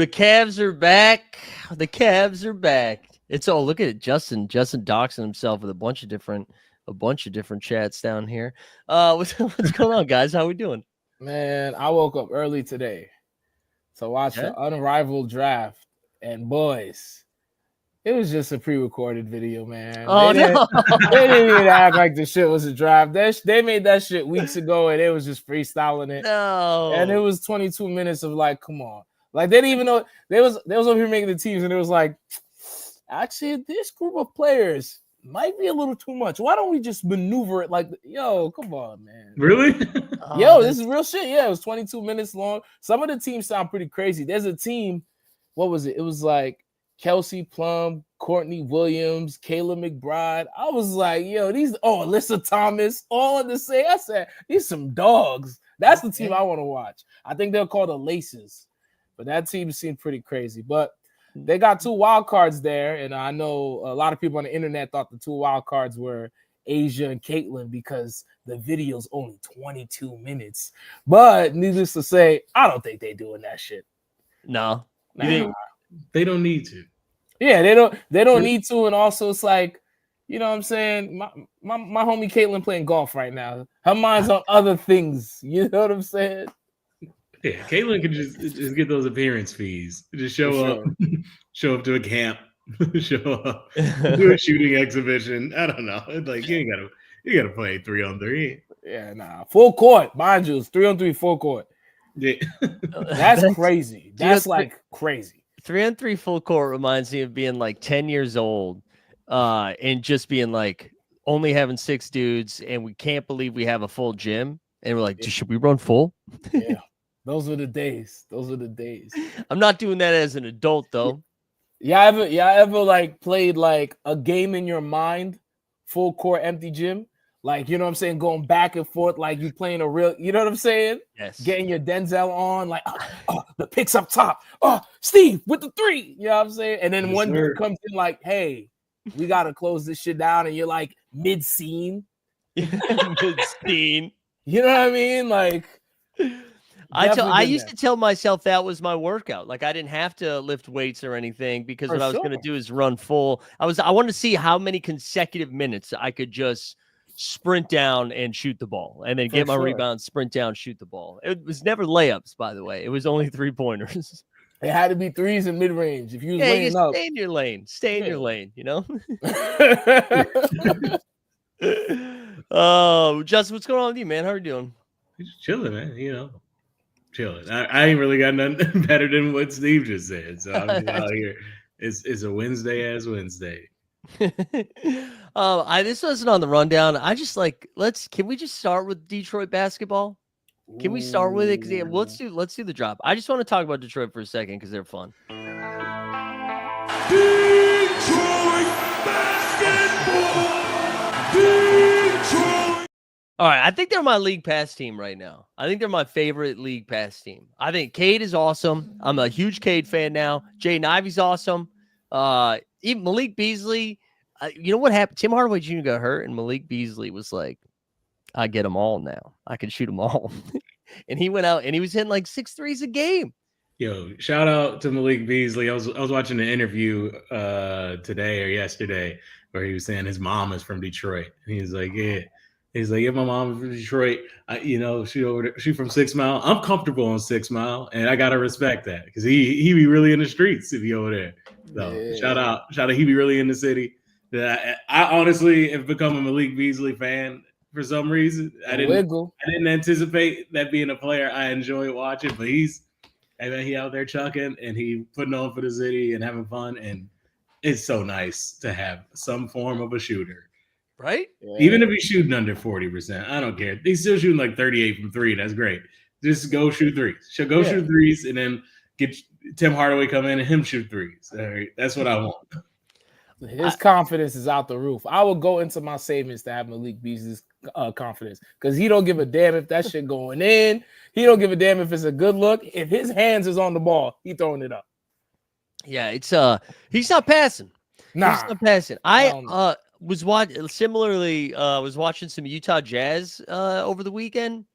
Cavs are back. The Cavs are back. Look at it. Justin doxing himself with a bunch of different chats down here. What's going on, guys? How we doing? Man, I woke up early today to watch the unrivaled draft, and boys, it was just a pre-recorded video, man. Oh, they didn't even act like the shit was a draft. They made that shit weeks ago, and it was just freestyling it. No, and it was 22 minutes of like, come on, like they didn't even know they was over here making the teams, and it was like, actually, this group of players might be a little too much. Why don't we just maneuver it like, yo, come on, man. Really? This is real shit. Yeah, it was 22 minutes long. Some of the teams sound pretty crazy. There's a team, what was it? It was like Kelsey Plum, Courtney Williams, Kayla McBride. I was like, yo, Alyssa Thomas, all in the same. I said, these some dogs. That's the team I want to watch. I think they're called the Laces. But that team seemed pretty crazy. But they got 2 wild cards there, and I know a lot of people on the internet thought the 2 wild cards were Asia and Caitlin because the video's only 22 minutes. But needless to say, I don't think they're doing that shit. No. They don't need to. Yeah, they don't need to, and also it's like, you know what I'm saying? My homie Caitlin playing golf right now. Her mind's on other things. You know what I'm saying? Yeah, Caitlin could just get those appearance fees. Just show up to a camp, show up, do a shooting exhibition. I don't know. It's like you gotta play 3-on-3. Yeah, nah. Full court, mind you, it's 3-on-3 full court. Yeah. That's crazy. That's like crazy. 3-on-3 full court reminds me of being like 10 years old, and just being like only having 6 dudes, and we can't believe we have a full gym, and we're like, should we run full? Yeah. Those were the days. I'm not doing that as an adult though. Y'all ever like played like a game in your mind, full court empty gym? Like, you know what I'm saying, going back and forth like you playing a real, you know what I'm saying? Yes. Getting your Denzel on, like the picks up top. Oh, Steve with the 3. You know what I'm saying? And then one dude comes in like, hey, we gotta close this shit down, and you're like mid-scene. Mid-scene. You know what I mean? Like I used to tell myself that was my workout. Like I didn't have to lift weights or anything because what I was going to do is run full. I wanted to see how many consecutive minutes I could just sprint down and shoot the ball, and then get my rebound, sprint down, shoot the ball. It was never layups, by the way. It was only 3-pointers. It had to be 3s in mid range. If you was laying up, stay in your lane. Stay in your lane. You know. Oh, Justin, what's going on with you, man? How are you doing? Just chilling, man. You know. Chilling. I ain't really got nothing better than what Steve just said. So I'm just out here. It's a Wednesday. This wasn't on the rundown. I just can we just start with Detroit basketball? Can we start with it? Let's do the drop. I just want to talk about Detroit for a second because they're fun. Detroit basketball. All right, I think they're my league pass team right now. I think they're my favorite league pass team. I think Cade is awesome. I'm a huge Cade fan now. Jaden Ivey's awesome. Even Malik Beasley. You know what happened? Tim Hardaway Jr. got hurt, and Malik Beasley was like, I get them all now. I can shoot them all. And he went out, and he was hitting like 6 threes a game. Yo, shout out to Malik Beasley. I was watching an interview today or yesterday where he was saying his mom is from Detroit. And he was like, yeah. He's like, yeah, my mom is from Detroit. She from 6 Mile. I'm comfortable on 6 Mile, and I gotta respect that because he be really in the streets if he over there. So shout out, he be really in the city. I honestly have become a Malik Beasley fan for some reason. I didn't anticipate that being a player I enjoy watching, but he out there chucking and he putting on for the city and having fun, and it's so nice to have some form of a shooter. Right? Yeah. Even if he's shooting under 40%, I don't care. He's still shooting like 38 from 3. That's great. Just go shoot threes. Should shoot threes, and then get Tim Hardaway come in and him shoot threes. All right, that's what I want. His confidence is out the roof. I will go into my savings to have Malik Beasley's confidence because he don't give a damn if that shit going in. He don't give a damn if it's a good look. If his hands is on the ball, he throwing it up. Yeah, it's he's not passing. Nah, he's not passing. I was watching some Utah Jazz over the weekend.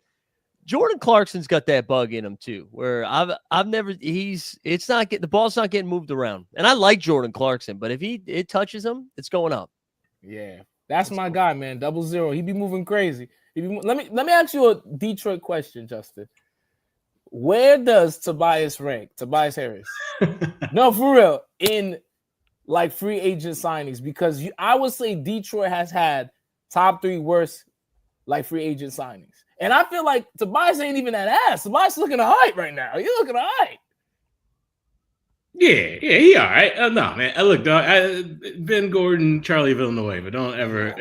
Jordan Clarkson's got that bug in him too, where I've never it's not getting the ball's not getting moved around. And I like Jordan Clarkson, but if it touches him, it's going up. Yeah, that's my guy, man. 00. He be moving crazy. Let me ask you a Detroit question, Justin. Where does Tobias rank? Tobias Harris? No, for real. In like free agent signings, because I would say Detroit has had top 3 worst like free agent signings. And I feel like Tobias ain't even that ass. Tobias looking a hype right now. He's looking a hype. Yeah, he all right. No, man. Look, dog, Ben Gordon, Charlie Villanueva. Don't ever.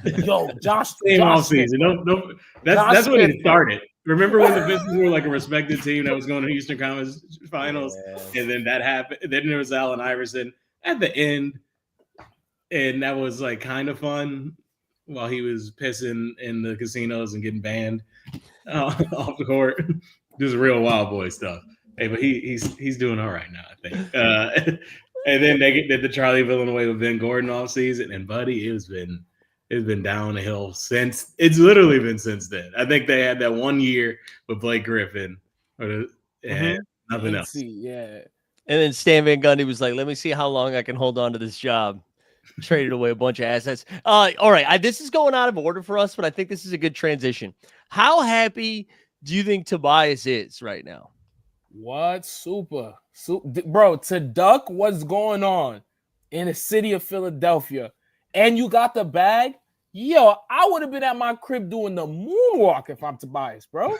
Yo, Josh. Same Josh offseason. Don't. That's when it started. Remember when the Pistons were like a respected team that was going to Eastern Conference Finals, and then that happened. Then there was Allen Iverson at the end, and that was like kind of fun while he was pissing in the casinos and getting banned off the court. Just real wild boy stuff. Hey, but he's doing all right now, I think. And then they did the Charlie Villanueva with Ben Gordon off season, and buddy, it's been down the hill since. It's literally been since then. I think they had that 1 year with Blake Griffin, and nothing else. Yeah. And then Stan Van Gundy was like, "Let me see how long I can hold on to this job." Traded away a bunch of assets. All right, this is going out of order for us, but I think this is a good transition. How happy do you think Tobias is right now? What? Super. Bro, to duck what's going on in the city of Philadelphia, and you got the bag, yo, I would have been at my crib doing the moonwalk if I'm Tobias, bro.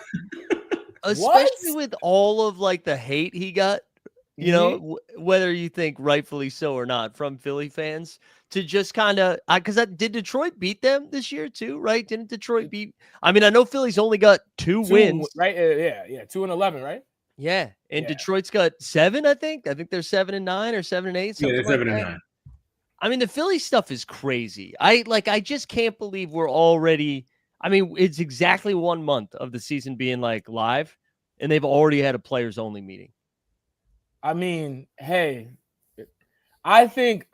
Especially with all of like the hate he got, you know, whether you think rightfully so or not from Philly fans, to just kind of, because did Detroit beat them this year too, right? Didn't Detroit beat? I mean, I know Philly's only got two wins, right? Yeah, 2-11, right? Yeah, and Detroit's got 7, I think. I think they're 7-9 or 7-8. Yeah, they're 7-9. I mean, the Philly stuff is crazy. I just can't believe we're already. I mean, it's exactly 1 month of the season being like live, and they've already had a players only meeting. I mean, hey, I think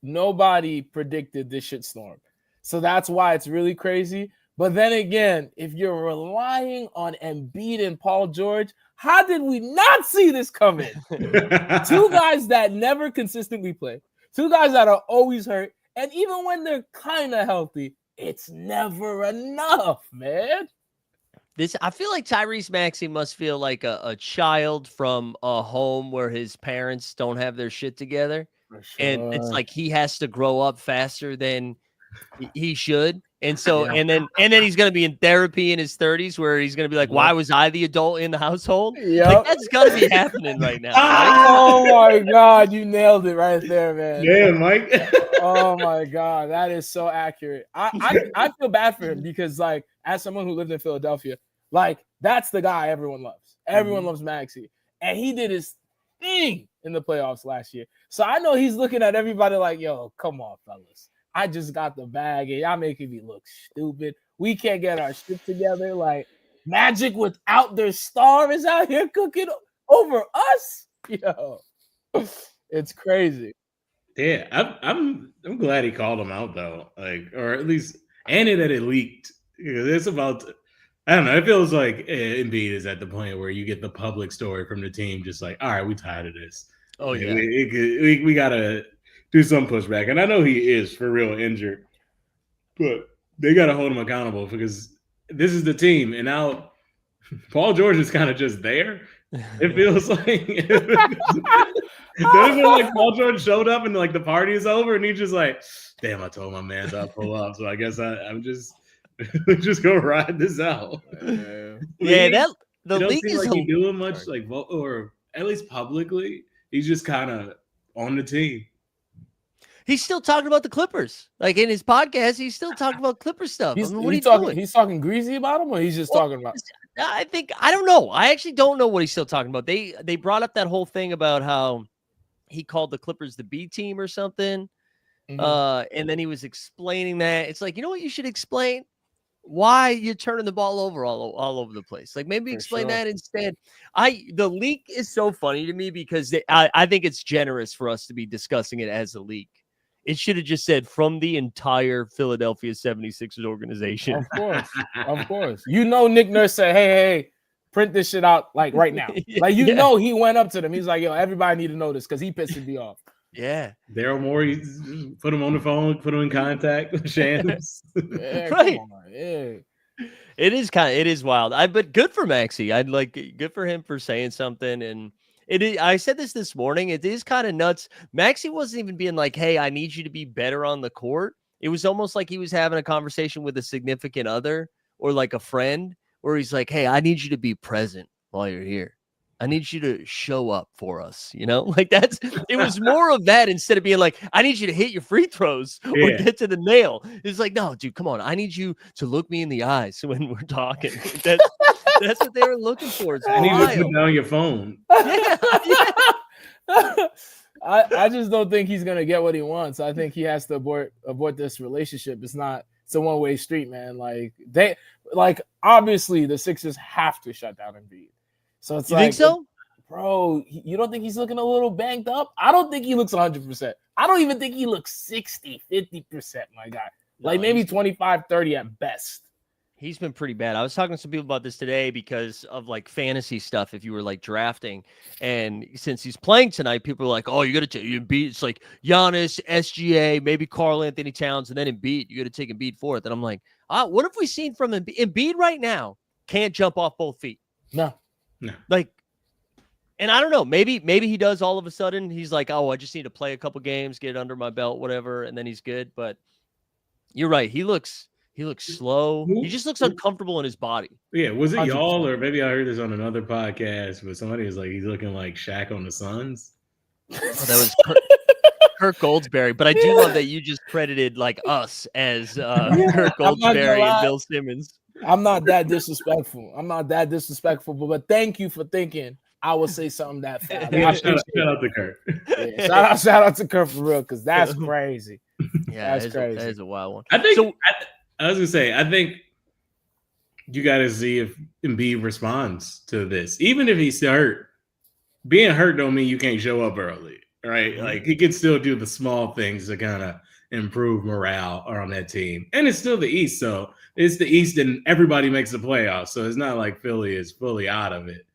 nobody predicted this shitstorm, so that's why it's really crazy. But then again, if you're relying on Embiid and Paul George, how did we not see this coming? 2 guys that never consistently play, 2 guys that are always hurt, and even when they're kind of healthy, it's never enough, man. I feel like Tyrese Maxey must feel like a child from a home where his parents don't have their shit together. For sure. And it's like he has to grow up faster than he should. And so, and then he's going to be in therapy in his 30s where he's going to be like, why was I the adult in the household? Like, that's got to be happening right now. Right? Oh my God. You nailed it right there, man. Yeah, Mike. Oh my God. That is so accurate. I feel bad for him because, like, as someone who lived in Philadelphia, like, that's the guy everyone loves. Everyone loves Maxey. And he did his thing in the playoffs last year. So I know he's looking at everybody like, yo, come on, fellas. I just got the bag and y'all making me look stupid. We can't get our shit together. Like, Magic without their star is out here cooking over us. Yo, it's crazy. Yeah, I'm glad he called him out though. Like, or at least and that it leaked. It's about, I don't know. It feels like Embiid is at the point where you get the public story from the team, just like, all right, we tired of this. Oh yeah, we gotta do some pushback, and I know he is for real injured, but they gotta hold him accountable because this is the team, and now Paul George is kind of just there. It feels like it doesn't feel like Paul George showed up and like the party is over, and he's just like, damn, I told my man to pull up, so I guess I'm just gonna ride this out. Yeah, the league is like he's doing much, like, or at least publicly, he's just kind of on the team. He's still talking about the Clippers. Like in his podcast, he's still talking about Clipper stuff. What are you doing? He's talking greasy about him, or he's just talking about? I don't know. I actually don't know what he's still talking about. They brought up that whole thing about how he called the Clippers the B team or something. And then he was explaining that. It's like, you know what you should explain? Why you're turning the ball over all over the place. Like maybe explain that instead. The leak is so funny to me because I think it's generous for us to be discussing it as a leak. It should have just said from the entire Philadelphia 76ers organization. Of course. You know, Nick Nurse said, hey, print this shit out like right now. Like, you know, he went up to them. He's like, yo, everybody need to know this because he pissed me off. Yeah. Daryl Morey put him on the phone, put him in contact with Shams. Yeah, Right. come on, yeah. It is wild. But good for Maxey. I'd like good for him for saying something. And I said this morning. It is kind of nuts. Maxey wasn't even being like, hey, I need you to be better on the court. It was almost like he was having a conversation with a significant other or like a friend where he's like, hey, I need you to be present while you're here. I need you to show up for us, like it was more of that instead of being like, I need you to hit your free throws or get to the nail. It's like, no, dude, come on. I need you to look me in the eyes when we're talking. That's what they were looking for. It's I need you to put down your phone. Yeah. I just don't think he's gonna get what he wants. I think he has to abort this relationship. It's a one-way street, man. Obviously the Sixers have to shut down Embiid. So it's think so? Bro, you don't think he's looking a little banged up? I don't think he looks 100%. I don't even think he looks 60, 50%, my guy. Like maybe 25, 30 at best. He's been pretty bad. I was talking to some people about this today because of like fantasy stuff. If you were like drafting, and since he's playing tonight, people are like, "Oh, you got to take Embiid." It's like Giannis, SGA, maybe Karl Anthony Towns, and then Embiid. You got to take Embiid fourth. And I'm like, what have we seen from Embiid? Embiid right now can't jump off both feet. No. Like, and I don't know. Maybe he does all of a sudden. He's like, "Oh, I just need to play a couple games, get it under my belt, whatever," and then he's good. But you're right. He looks slow. He just looks uncomfortable in his body. Yeah, was it 100%. y'all or maybe I heard this on another podcast, but somebody was like, he's looking like Shaq on the Suns. Oh, that was Kirk Goldsberry. But I do love that you just credited like us as Kirk Goldsberry and Bill Simmons. I'm not that disrespectful. But thank you for thinking I would say something that fast. Yeah, shout out to Kirk. Yeah, shout out to Kirk for real, because that's crazy. Yeah, that's crazy. That is a wild one. I think I was gonna say, I think you got to see if Embiid responds to this, even if he's hurt. Being hurt don't mean you can't show up early, right? Mm-hmm. Like he can still do the small things to kind of improve morale on that team, and it's still the East, so it's the East, and everybody makes the playoffs, so it's not like Philly is fully out of it,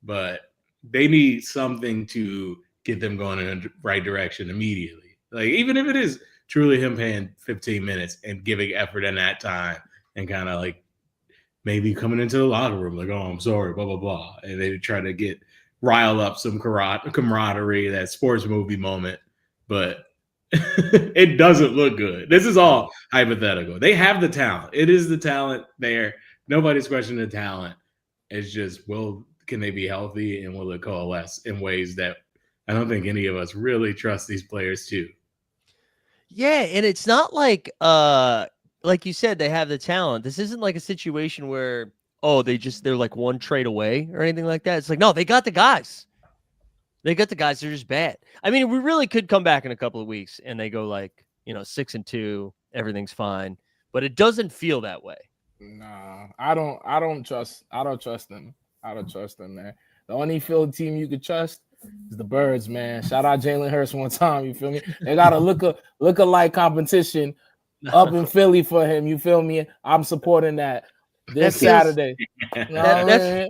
but they need something to get them going in the right direction immediately. Like even if it is truly him paying 15 minutes and giving effort in that time and kind of like maybe coming into the locker room like, oh, I'm sorry, blah, blah, blah. And they try to rile up some camaraderie, that sports movie moment. But it doesn't look good. This is all hypothetical. They have the talent. It is the talent there. Nobody's questioning the talent. It's just, can they be healthy and will it coalesce in ways that I don't think any of us really trust these players to. Yeah, and it's not like you said, they have the talent. This isn't like a situation where, they're like one trade away or anything like that. It's like, no, they got the guys. They're just bad. I mean, we really could come back in a couple of weeks and they go like, 6-2, everything's fine. But it doesn't feel that way. Nah, I don't trust them. I don't trust them, man. The only Philly team you could trust is the Birds, man. Shout out Jalen Hurts one time. You feel me? They got a look-alike competition up in Philly for him. You feel me? I'm supporting that this Saturday. That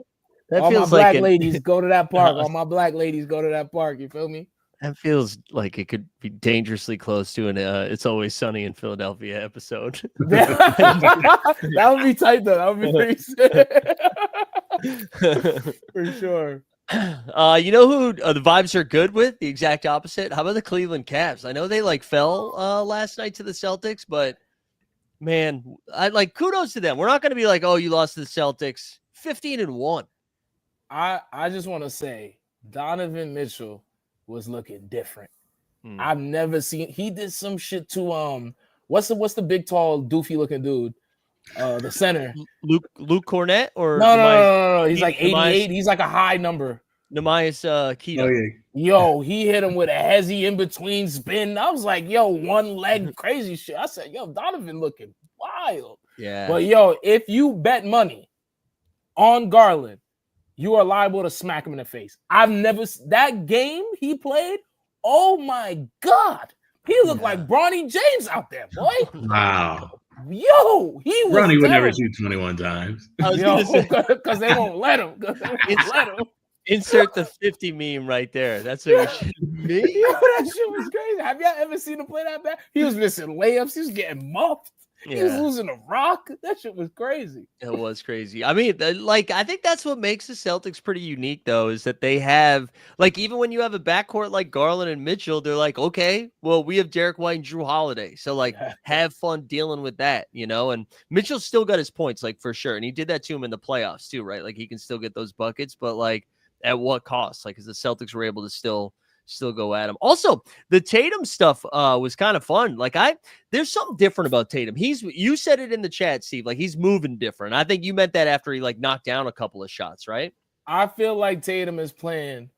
All feels my black like ladies go to that park. All my black ladies go to that park. You feel me? That feels like it could be dangerously close to an It's Always Sunny in Philadelphia episode. That would be tight, though. That would be pretty sick. For sure. You know who the vibes are good with? The exact opposite. How about the Cleveland Cavs? I know they fell last night to the Celtics, but man, I kudos to them. We're not going to be like, oh, you lost to the Celtics. 15-1. I just want to say Donovan Mitchell was looking different. I've never seen. He did some shit to what's the big tall doofy looking dude? The center. Luke Cornett or no. He's like 88. He's like a high number. Nemias Keto. Oh, yeah. Yo, he hit him with a hezzy in between spin. I was like, yo, one leg crazy shit. I said, yo, Donovan looking wild. Yeah. But yo, if you bet money on Garland, you are liable to smack him in the face. I've never that game he played. Oh my God. He looked like Bronny James out there, boy. Wow. Yo, he was Ronnie would never terrible. shoot 21 times. I was gonna say, because they won't let him. 'Cause they won't let him. insert the 50 meme right there. That's what we should. Me? Yo, that shit was crazy. Have y'all ever seen him play that bad? He was missing layups. He was getting muffed. He was losing a rock. That shit was crazy. It was crazy. I mean, like, I think that's what makes the Celtics pretty unique, though, is that they have, like, even when you have a backcourt like Garland and Mitchell, they're like, okay, well, we have Derek White and Drew Holiday. So, like, have fun dealing with that, you know? And Mitchell still got his points, like, for sure. And he did that to him in the playoffs, too, right? Like, he can still get those buckets, but, like, at what cost? Like, because the Celtics were able to still go at him. Also, the Tatum stuff was kind of fun. Like, there's something different about Tatum. You said it in the chat, Steve, like he's moving different. I think you meant that after he like knocked down a couple of shots, right? I feel like Tatum is playing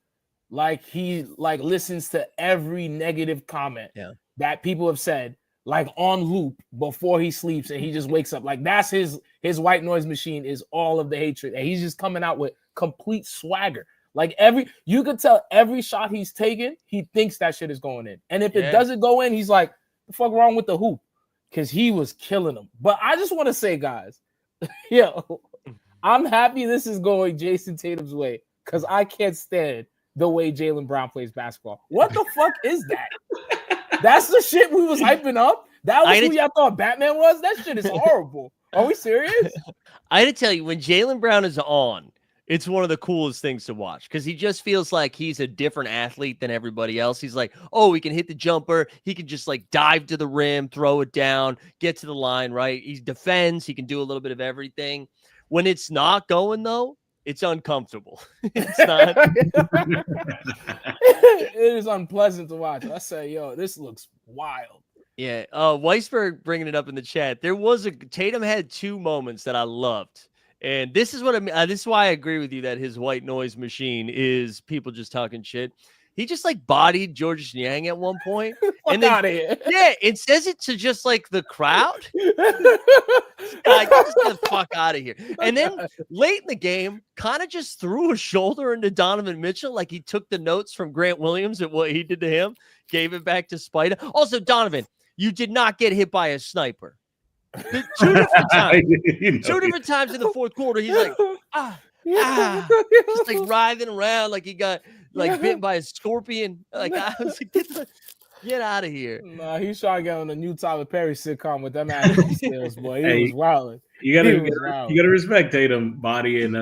like he like listens to every negative comment that people have said, like on loop before he sleeps, and he just wakes up. Like that's his white noise machine is all of the hatred, and he's just coming out with complete swagger. Like you could tell every shot he's taking, he thinks that shit is going in. And if it doesn't go in, he's like, the fuck wrong with the hoop? Because he was killing them. But I just want to say, guys, I'm happy this is going Jason Tatum's way because I can't stand the way Jaylen Brown plays basketball. What the fuck is that? That's the shit we was hyping up? That was who y'all thought Batman was? That shit is horrible. Are we serious? I had to tell you, when Jaylen Brown is on, it's one of the coolest things to watch because he just feels like he's a different athlete than everybody else. He's like, oh, he can hit the jumper. He can just like dive to the rim, throw it down, get to the line, right? He defends. He can do a little bit of everything. When it's not going, though, it's uncomfortable. It's not. It is unpleasant to watch. I say, yo, this looks wild. Yeah. Weisberg bringing it up in the chat. Tatum had two moments that I loved. And this is what I mean. This is why I agree with you that his white noise machine is people just talking shit. He just like bodied Georges Niang at one point. And then, it says it to just like the crowd. Like, just get the fuck out of here. And then late in the game, kind of just threw a shoulder into Donovan Mitchell. Like he took the notes from Grant Williams and what he did to him, gave it back to Spider. Also, Donovan, you did not get hit by a sniper. Two different times. Two different times in the fourth quarter. He's like, just like writhing around like he got like bitten by a scorpion. Like I was like, get out of here. Nah, he's trying to get on the new Tyler Perry sitcom with them acting skills, boy. He was wilding. You gotta respect Tatum bodying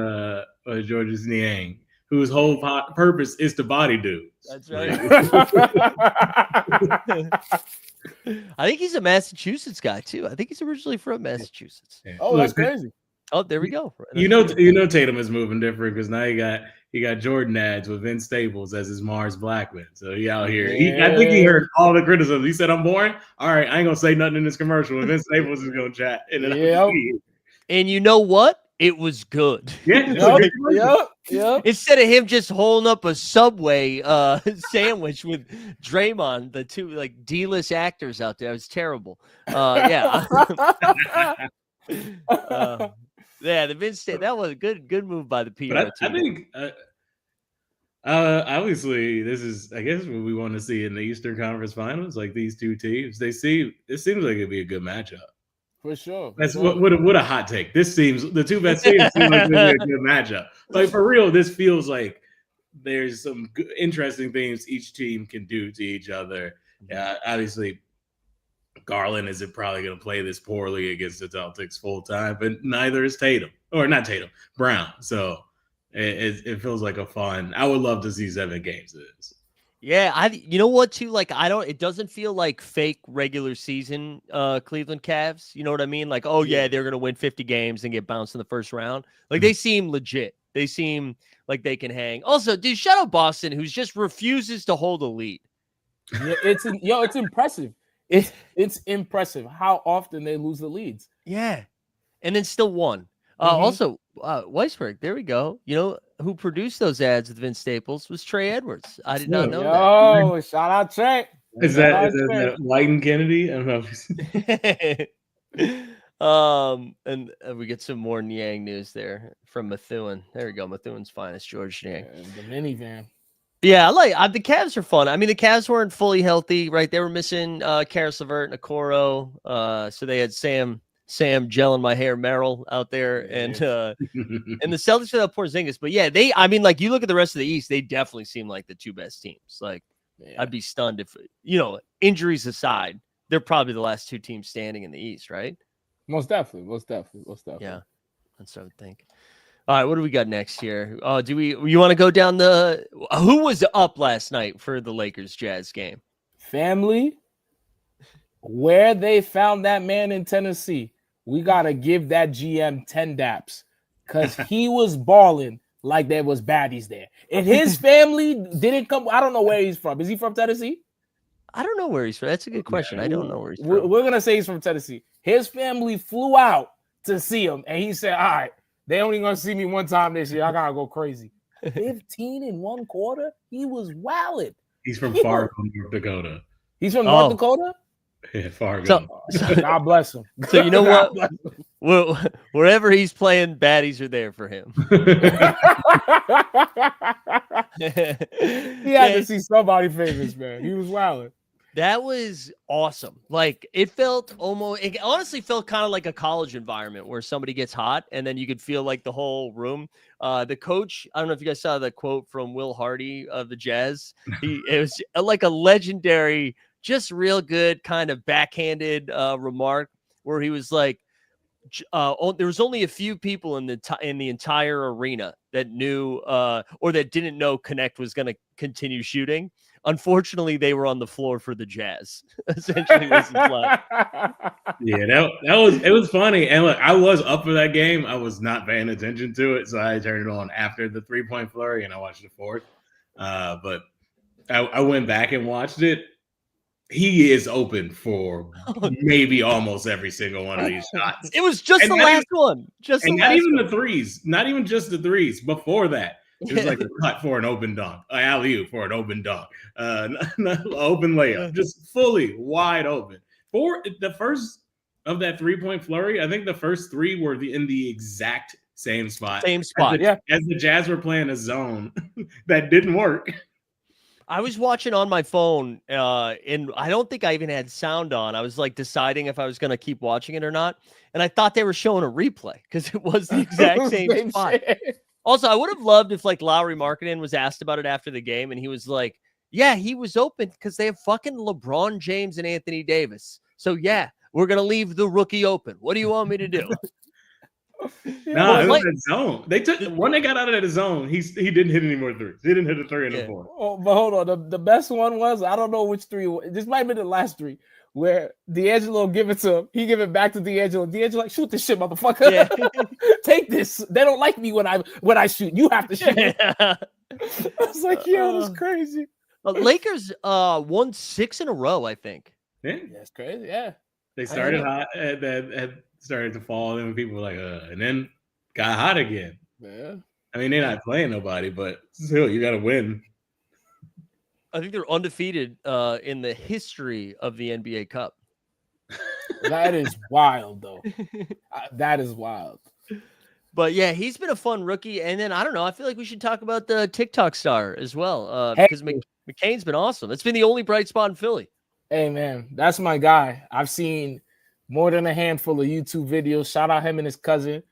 Georges Niang, whose whole purpose is to body dudes. That's right. I think he's a Massachusetts guy too. I think he's originally from Massachusetts. Yeah. Oh, that's crazy. Oh, there we go. You know Tatum is moving different because now you got Jordan ads with Vince Staples as his Mars Blackman. So he out here. I think he heard all the criticism. He said, "I'm boring. All right, I ain't gonna say nothing in this commercial." And Vince Staples is gonna chat. And you know what? It was good. Yep. Instead of him just holding up a Subway sandwich with Draymond, the two like D-list actors out there, it was terrible. Yeah, the Vince State, that was a good move by the PR team. I think obviously this is, I guess, what we want to see in the Eastern Conference Finals. Like these two teams, it seems like it'd be a good matchup. For sure. That's what a hot take. This seems the two best teams seem like a good matchup. Like for real, this feels like there's some good, interesting things each team can do to each other. Obviously, Garland isn't probably going to play this poorly against the Celtics full time, but neither is Brown. So it feels like a fun. I would love to see 7 games of this. Yeah, you know what too? Like it doesn't feel like fake regular season Cleveland Cavs. You know what I mean? Like, oh yeah, they're gonna win 50 games and get bounced in the first round. Like they seem legit. They seem like they can hang. Also, dude, shout out Boston, who just refuses to hold a lead. Yeah, it's impressive. It's impressive how often they lose the leads. Yeah, and then still won. Also, Weisberg, there we go. You know who produced those ads with Vince Staples was Trey Edwards. I did not know that. Oh, shout out Trey. Is that White and Kennedy? I don't know. And we get some more Niang news there from Methuen. There we go. Methuen's finest, Georges Niang. The minivan. Yeah, the Cavs are fun. I mean, the Cavs weren't fully healthy, right? They were missing Karis LeVert and Okoro. So they had Sam gelling my hair Merrill out there, and the Celtics without Porzingis. But yeah, I mean, like you look at the rest of the East, they definitely seem like the two best teams. Like I'd be stunned if injuries aside, they're probably the last two teams standing in the East, right? Most definitely. Yeah, that's what I would think. All right, what do we got next here? You want to go down who was up last night for the Lakers Jazz game? Family, where they found that man in Tennessee, we got to give that GM 10 daps because he was balling like there was baddies there. And his family didn't come. I don't know where he's from. Is he from Tennessee? I don't know where he's from. That's a good question. I don't know where he's from. We're going to say he's from Tennessee. His family flew out to see him, and he said, all right, they only going to see me one time this year. I got to go crazy. 15 in one quarter? He was wilded. He's from Fargo, North Dakota. He's from North Dakota? Yeah, Fargo. So God bless him. So you know what? Well, wherever he's playing, baddies are there for him. He had to see somebody famous, man. He was wilding. That was awesome. Like it honestly felt kind of like a college environment where somebody gets hot and then you could feel like the whole room. The coach, I don't know if you guys saw the quote from Will Hardy of the Jazz. It was like a legendary, just real good kind of backhanded remark where he was like, there was only a few people in the entire arena that knew or that didn't know Connect was going to continue shooting. Unfortunately, they were on the floor for the Jazz. Essentially, was his line. Yeah, it was funny. And look, I was up for that game. I was not paying attention to it, so I turned it on after the 3-point flurry, and I watched the fourth. But I went back and watched it. He is open for maybe almost every single one of these shots. It was just the last one. Not even the threes. Not even just the threes. Before that, it was like a cut for an open dunk, an alley-oop for an open dunk, open layup, just fully wide open. For the first of that 3-point flurry, I think the first three were in the exact same spot. As the Jazz were playing a zone that didn't work. I was watching on my phone, and I don't think I even had sound on. I was like deciding if I was going to keep watching it or not, and I thought they were showing a replay because it was the exact same spot. Shit. Also, I would have loved if like Lowry Markkanen was asked about it after the game, and he was like, "Yeah, he was open because they have fucking LeBron James and Anthony Davis. So yeah, we're gonna leave the rookie open. What do you want me to do?" No, it was that zone. They took when they got out of that zone. He didn't hit any more threes. He didn't hit a three in the fourth. Oh, but hold on, the best one was I don't know which three. This might have been the last three where D'Angelo give it to him. He give it back to D'Angelo. D'Angelo like, shoot this shit, motherfucker. Yeah. Take this. They don't like me when I shoot. You have to shoot. Yeah. I was like, yo, that's crazy. Lakers won 6 in a row, I think. Yeah, that's crazy. Yeah, they started hot and then started to fall, and people were like, and then got hot again. Yeah, I mean, they're not playing nobody, but still, you got to win. I think they're undefeated in the history of the NBA Cup. That is wild, though. That is wild. But yeah, he's been a fun rookie. And then I don't know. I feel like we should talk about the TikTok star as well, because McCain's been awesome. It's been the only bright spot in Philly. Hey man, that's my guy. I've seen more than a handful of YouTube videos. Shout out him and his cousin.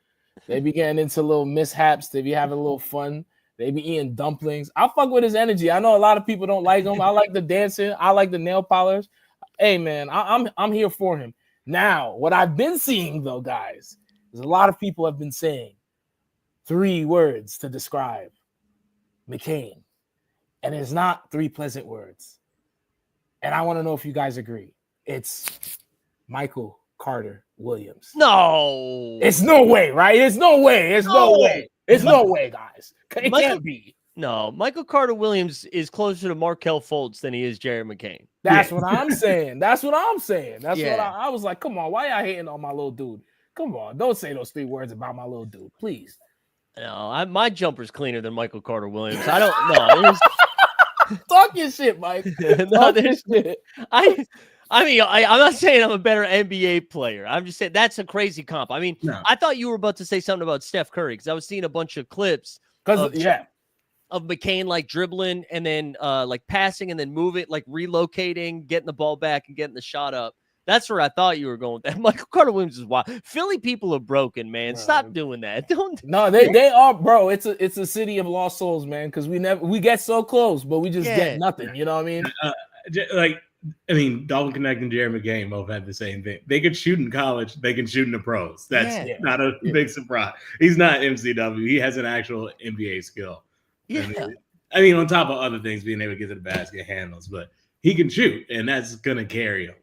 They be getting into little mishaps. They be having a little fun. They be eating dumplings. I fuck with his energy. I know a lot of people don't like him. I like the dancing. I like the nail polish. Hey man, I'm here for him. Now, what I've been seeing though, guys, is a lot of people have been saying 3 words to describe McCain, and it's not 3 pleasant words. And I want to know if you guys agree. It's Michael Carter Williams. No, it's no way, right? It's no way. It's no way. It's no way, guys. It can't be. No, Michael Carter Williams is closer to Markelle Fultz than he is Jerry McCain. That's what I'm saying. That's what I'm saying. That's what I was like, come on, why y'all hating on my little dude? Come on, don't say those 3 words about my little dude, please. No, my jumper's cleaner than Michael Carter Williams. I don't know. Talk your shit, Mike. No, there's shit. I mean, I'm not saying I'm a better NBA player. I'm just saying that's a crazy comp. I mean, I thought you were about to say something about Steph Curry because I was seeing a bunch of clips. of McCain like dribbling and then like passing and then move it, like relocating, getting the ball back and getting the shot up. That's where I thought you were going with that. Michael Carter Williams is wild. Philly people are broken, man. Bro. Stop doing that. Don't. No, they are, bro. It's a city of lost souls, man. Because we get so close, but we just get nothing. You know what I mean? Dalvin Connect and Jerry McGay both had the same thing. They could shoot in college. They can shoot in the pros. That's not a big surprise. He's not MCW. He has an actual NBA skill. Yeah. I mean, on top of other things, being able to get to the basket handles, but he can shoot, and that's going to carry him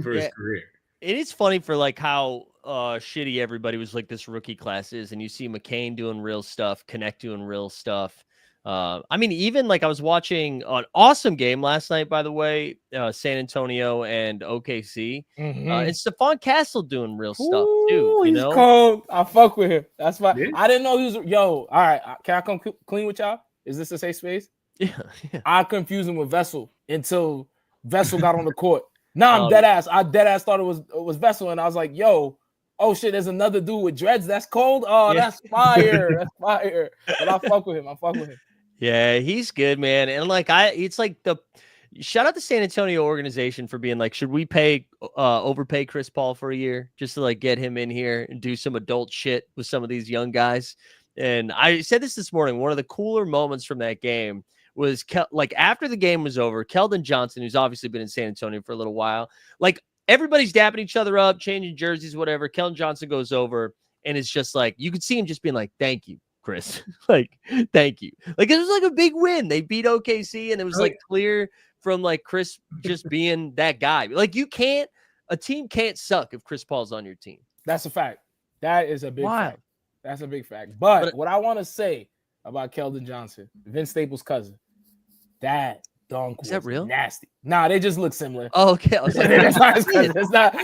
for his career. It is funny for like how shitty everybody was like this rookie class is, and you see McCain doing real stuff, Connect doing real stuff. I mean, even like I was watching an awesome game last night, by the way, San Antonio and OKC. And Stephon Castle doing real stuff too. He's cold. I fuck with him. That's why I didn't know he was. All right. Can I come clean with y'all? Is this a safe space? Yeah. I confused him with Vessel until Vessel got on the court. Now I'm dead ass. I dead ass thought it was Vessel, and I was like, yo. Oh shit, there's another dude with dreads. That's cold. Oh, that's fire. That's fire. But I fuck with him. Yeah, he's good, man. And like it's like shout out the San Antonio organization for being like, should we overpay Chris Paul for a year just to like get him in here and do some adult shit with some of these young guys? And I said this morning, one of the cooler moments from that game was like after the game was over, Keldon Johnson, who's obviously been in San Antonio for a little while, like everybody's dapping each other up, changing jerseys, whatever. Keldon Johnson goes over and it's just like, you could see him just being like, thank you, Chris. Like, thank you. Like, it was like a big win. They beat OKC and it was like clear from like Chris just being that guy. Like, a team can't suck if Chris Paul's on your team. That's a fact. That is a big fact. That's a big fact. But what I want to say about Keldon Johnson, Vince Staples' cousin, that dunk was real? Nasty. Nah, they just look similar. Oh, okay. I was like, it's not.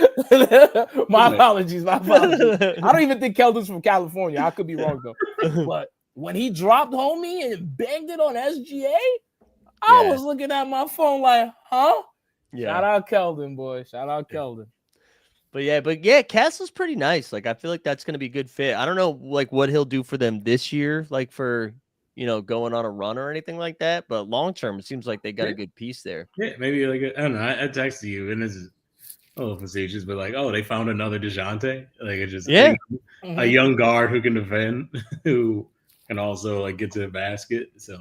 My apologies. I don't even think Keldon's from California. I could be wrong though. But when he dropped homie and banged it on SGA, I was looking at my phone like, huh? Yeah. Shout out Keldon, boy. Shout out Keldon. But yeah, Castle's pretty nice. Like, I feel like that's going to be a good fit. I don't know like what he'll do for them this year, like for going on a run or anything like that. But long term, it seems like they got a good piece there. Yeah, maybe like I don't know. I texted you, and this is a little facetious, but like, oh, they found another DeJounte. Like, it's just a young guard who can defend, who can also like get to the basket. So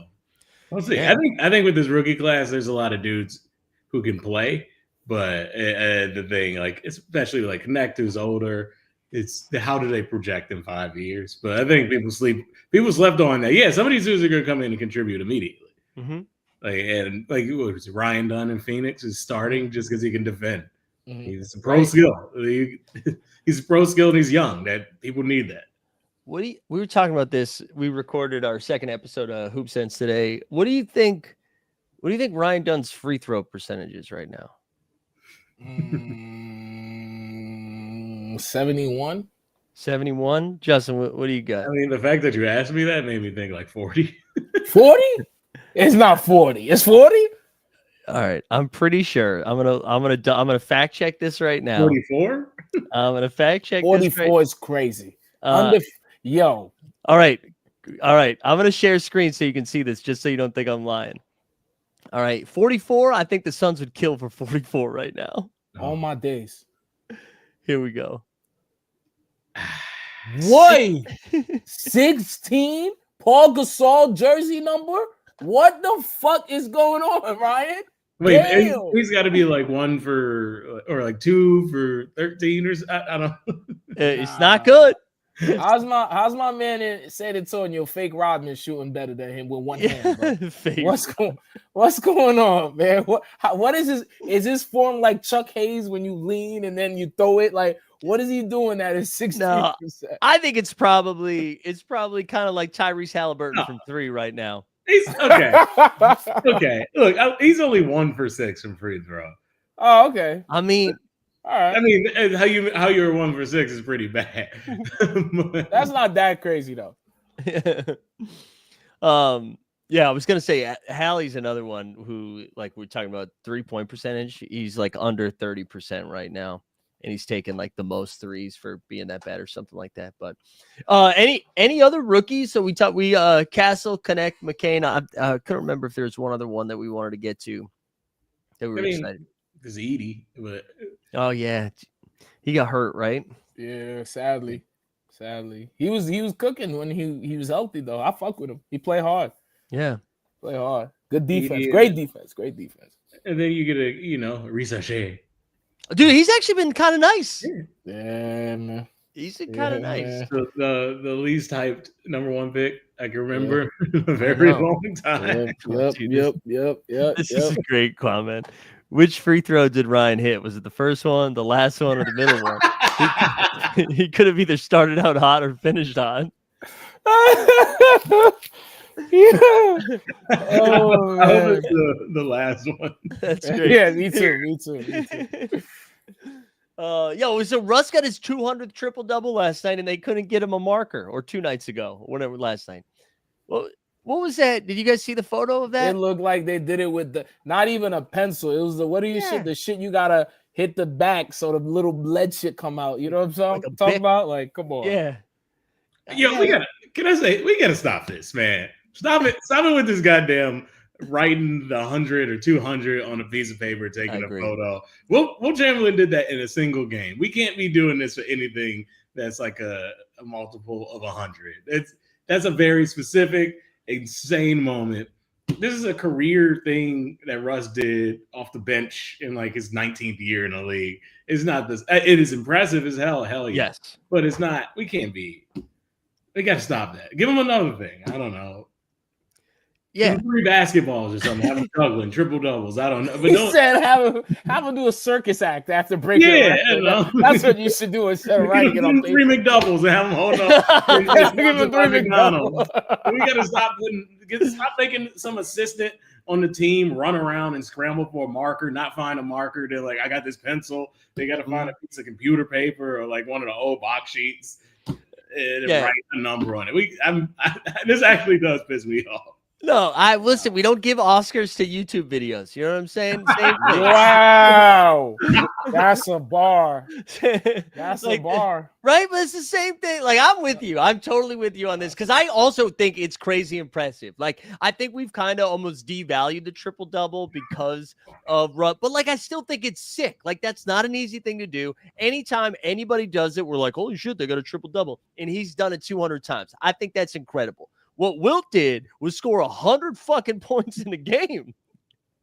we'll see. Yeah. I think with this rookie class, there's a lot of dudes who can play, but the thing, like, especially like Connect, who's older. It's how do they project in 5 years? But I think people slept on that. Yeah, some of these dudes are going to come in and contribute immediately. Like what was it, Ryan Dunn in Phoenix is starting just because he can defend. He's a pro skill. He's a pro skill and he's young. That people need that. We were talking about this. We recorded our second episode of Hoop Sense today. What do you think Ryan Dunn's free throw percentage is right now? 71. Justin, what do you got? I mean, the fact that you asked me that made me think like 40. 40? It's not 40. It's 40? All right, I'm pretty sure. I'm gonna fact check this right now. 44? I'm gonna fact check. 44 is crazy. Yo. All right. I'm gonna share screen so you can see this, just so you don't think I'm lying. All right, 44. I think the Suns would kill for 44 right now. All my days. Here we go. What? 16? Paul Gasol jersey number? What the fuck is going on, Ryan? Wait, he's got to be like 1 for, or like 2 for 13 or I don't know. It's not good. How's my man in San Antonio, Fake Rodman, shooting better than him with one hand? Bro? What's going on, man? What is this? Is this form like Chuck Hayes when you lean and then you throw it? Like, what is he doing that is 60%? No, I think it's probably kind of like Tyrese Halliburton from 3 right now. He's okay. Okay, look, he's only 1 for 6 from free throw. Oh, okay. I mean. All right. I mean, how you're 1 for 6 is pretty bad. That's not that crazy though. Yeah, I was gonna say Hallie's another one who, like, we're talking about 3-point percentage. He's like under 30% right now, and he's taken like the most threes for being that bad or something like that. But any other rookies? So we Castle, Connect, McCain. I couldn't remember if there's one other one that we wanted to get to that we were excited. There's Edie, but Oh yeah, he got hurt, right? Yeah, sadly. He was cooking when he was healthy though. I fuck with him. He play hard. Yeah. Play hard. Good defense. Yeah. Great defense. and then you get a Risache. Dude, he's actually been kind of nice. Yeah, man. He's been kind of nice. The least hyped number 1 pick I can remember a very long time. Yep. This is a great comment. Which free throw did Ryan hit? Was it the first one, the last one, or the middle one? He could have either started out hot or finished hot. Yeah. Oh, I hope man. it's the last one. That's great. Yeah, me too. So Russ got his 200th triple double last night, and they couldn't get him a marker, or 2 nights ago, or whatever last night. Well, what was that? Did you guys see the photo of that? It looked like they did it with not even a pencil. It was the shit you gotta hit the back so the little lead shit come out. You know what I'm talking about? Like, come on. Yeah. Yo, we gotta stop this, man. Stop it with this goddamn writing the 100 or 200 on a piece of paper, taking a photo. Will Chamberlain did that in a single game. We can't be doing this for anything that's like a multiple of 100. That's a very specific, insane moment. This is a career thing that Russ did off the bench in like his 19th year in the league. It's not this. It is impressive as hell yeah. Yes. But it's not. We can't be. We got to stop that. Give him another thing. I don't know. Yeah. 3 basketballs or something. Have him juggling triple doubles. I don't know. But He said have him do a circus act after breaking. Yeah, that's what you should do instead of writing it on paper. 3 McDoubles and have him hold on. Give him 3 McDoubles. We got to stop making some assistant on the team run around and scramble for a marker, not find a marker. They're like, I got this pencil. They got to find a piece of computer paper or like one of the old box sheets and write a number on it. This actually does piss me off. No, listen, we don't give Oscars to YouTube videos. You know what I'm saying? Same thing. Wow. That's a bar. That's like, a bar. Right? But it's the same thing. Like, I'm with you. I'm totally with you on this because I also think it's crazy impressive. Like, I think we've kind of almost devalued the triple-double because of Russ. But, like, I still think it's sick. Like, that's not an easy thing to do. Anytime anybody does it, we're like, holy shit, they got a triple-double. And he's done it 200 times. I think that's incredible. What Wilt did was score 100 fucking points in a game.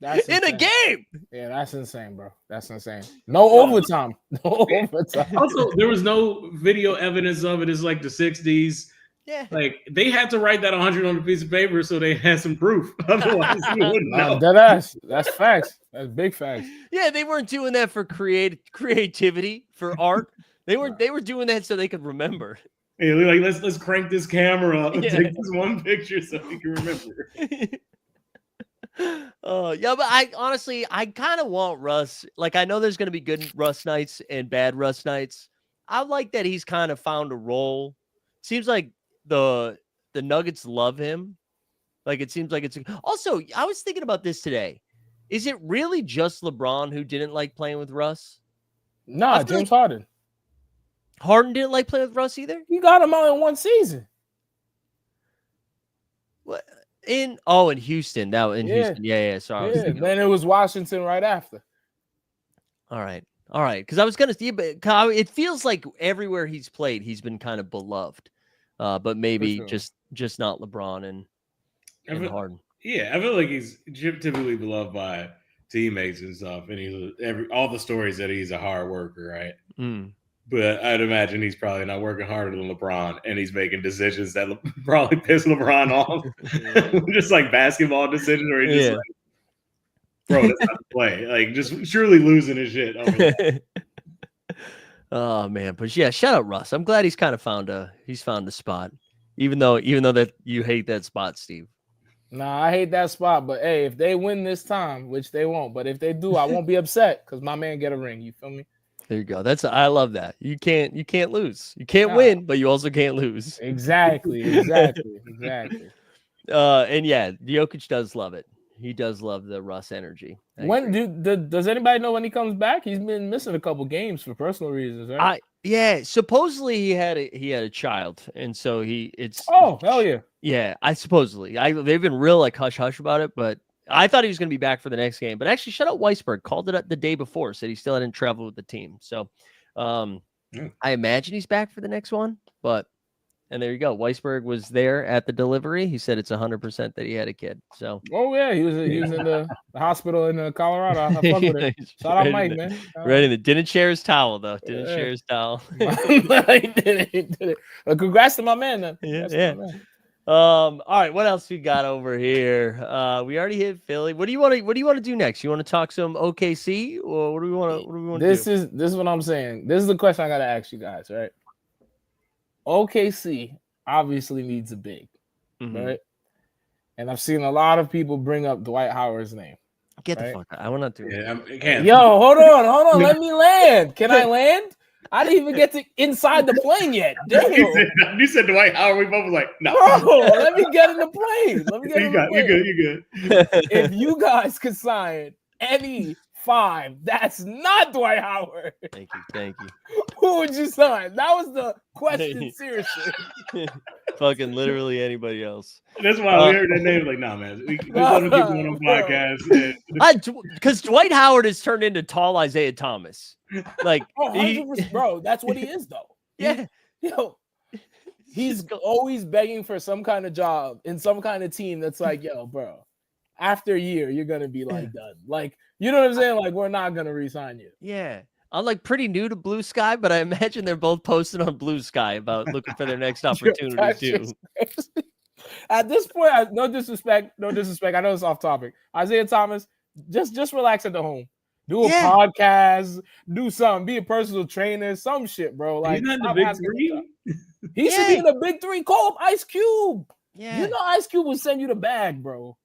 That's in insane. A game. Yeah, that's insane, bro. That's insane. No overtime. No overtime. Also, there was no video evidence of it. It's like the 60s. Yeah. Like, they had to write that 100 on a piece of paper so they had some proof. Otherwise, you wouldn't know. That's facts. That's big facts. Yeah, they weren't doing that for creativity, for art. They were doing that so they could remember. Yeah, like let's crank this camera up and take this one picture so we can remember. Yeah, but I kind of want Russ. Like, I know there's going to be good Russ nights and bad Russ nights. I like that he's kind of found a role. Seems like the Nuggets love him. Like, it seems like it's also. I was thinking about this today. Is it really just LeBron who didn't like playing with Russ? Nah, James Harden. Harden didn't like playing with Russ either? You got him out in one season. What? In Houston. Houston. Yeah. Sorry. Yeah, then it was Washington right after. All right. Because I was going to see, but it feels like everywhere he's played, he's been kind of beloved. But maybe just not LeBron and Harden. Yeah, I feel like he's typically beloved by teammates and stuff. And he's all the stories that he's a hard worker, right? Mm. But I'd imagine he's probably not working harder than LeBron, and he's making decisions that probably piss LeBron off. Just like basketball decisions, or he's just like, bro, that's not the play. Like, just surely losing his shit over that. Oh man, but yeah, shout out Russ. I'm glad he's kind of found a spot, even though that you hate that spot, Steve. Nah, I hate that spot, but hey, if they win this time, which they won't, but if they do, I won't be upset because my man get a ring. You feel me? There you go. I love that. You can't lose. You can't win, but you also can't lose. Exactly. And yeah, Jokic does love it. He does love the Russ energy. Does anybody know when he comes back? He's been missing a couple games for personal reasons, right? Yeah, supposedly he had a child, and so Oh, hell yeah. Yeah, they've been real like hush hush about it, but I thought he was going to be back for the next game. But actually, shout out Weisberg, called it the day before, said he still hadn't traveled with the team. So I imagine he's back for the next one, and there you go. Weisberg was there at the delivery. He said it's 100% that he had a kid. So yeah, he was in the hospital in Colorado. I fuck with it. Shout out Mike, man. Didn't share his towel though. Share his towel. He did it. Congrats to my man, then. Yeah. All right, what else we got over here? We already hit Philly. What do you want to do next? You want to talk some OKC, or what do we want to do? This is what I'm saying. This is the question I gotta ask you guys, right? OKC obviously needs a big, right? And I've seen a lot of people bring up Dwight Howard's name. Get the fuck out. I want to do it. Yo, hold on. Let me land. Can I land? I didn't even get to inside the plane yet. Damn. You said Dwight Howard. We both was like, no. Bro, let me get in the plane. You're good. If you guys could sign any 5, that's not Dwight Howard. Thank you. Who would you sign? That was the question, seriously. Fucking literally anybody else. That's why we heard that name. Like, nah, man. We let people on podcast. Because Dwight Howard has turned into tall Isaiah Thomas. Like, 100%, bro. That's what he is, though. Yeah. He's always begging for some kind of job in some kind of team that's like, yo, bro, after a year, you're going to be like done. Like, you know what I'm saying? Like, we're not going to re-sign you. Yeah. I'm like pretty new to Blue Sky, but I imagine they're both posting on Blue Sky about looking for their next opportunity too. At this point, no disrespect. I know it's off topic. Isaiah Thomas, just relax at the home. Do a podcast, do something, be a personal trainer, some shit, bro. Like, he's not in the big three. He should be in the big three. Call up Ice Cube. Yeah. You know Ice Cube will send you the bag, bro.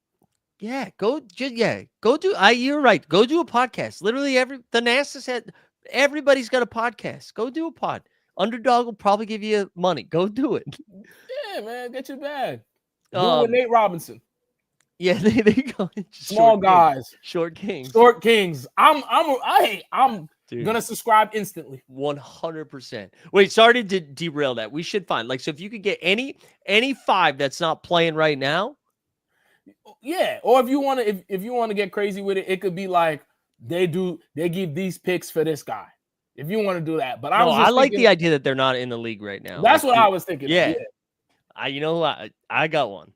Yeah, go do. You're right. Go do a podcast. Literally, the NASA said everybody's got a podcast. Go do a pod. Underdog will probably give you money. Go do it. Yeah, man, get your bag. Do it with Nate Robinson. Yeah, they go. Small guys, short kings. I'm gonna subscribe instantly. 100%. Wait, sorry to derail that. We should find so if you could get any 5 that's not playing right now. Yeah, or if you want to get crazy with it, it could be like they give these picks for this guy. If you want to do that, but I like the idea that they're not in the league right now. That's what I was thinking. Yeah. I got one.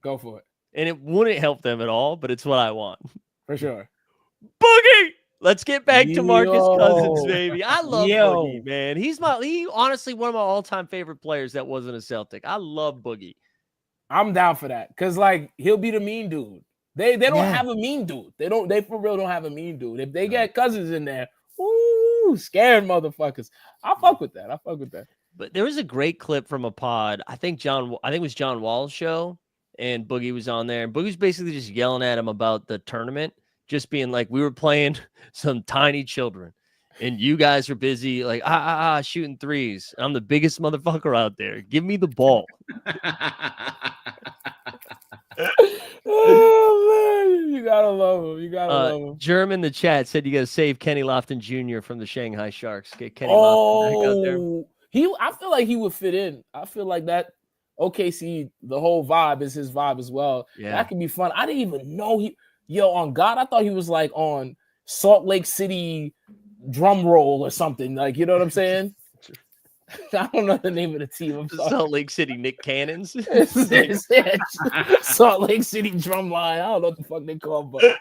Go for it. And it wouldn't help them at all, but it's what I want. For sure. Boogie! Let's get back to Marcus Cousins, baby. I love Boogie, man. He honestly one of my all-time favorite players that wasn't a Celtic. I love Boogie. I'm down for that. Cause he'll be the mean dude. They don't have a mean dude. They for real don't have a mean dude. If they get Cousins in there, scared motherfuckers. I fuck with that. But there was a great clip from a pod. I think it was John Wall's show. And Boogie was on there. And Boogie's basically just yelling at him about the tournament, just being like, we were playing some tiny children. And you guys are busy, like, shooting threes. I'm the biggest motherfucker out there. Give me the ball. Oh, man. You gotta love him. Germ in the chat said you gotta save Kenny Lofton Jr. from the Shanghai Sharks. Get Kenny Lofton back out there. I feel like he would fit in. I feel like that OKC, the whole vibe is his vibe as well. Yeah. That could be fun. I didn't even know on God, I thought he was like on Salt Lake City drum roll or something. Like, you know what I'm saying? I don't know the name of the team. I'm sorry. Salt Lake City Nick Cannons. Salt Lake City drum line. I don't know what the fuck they call, but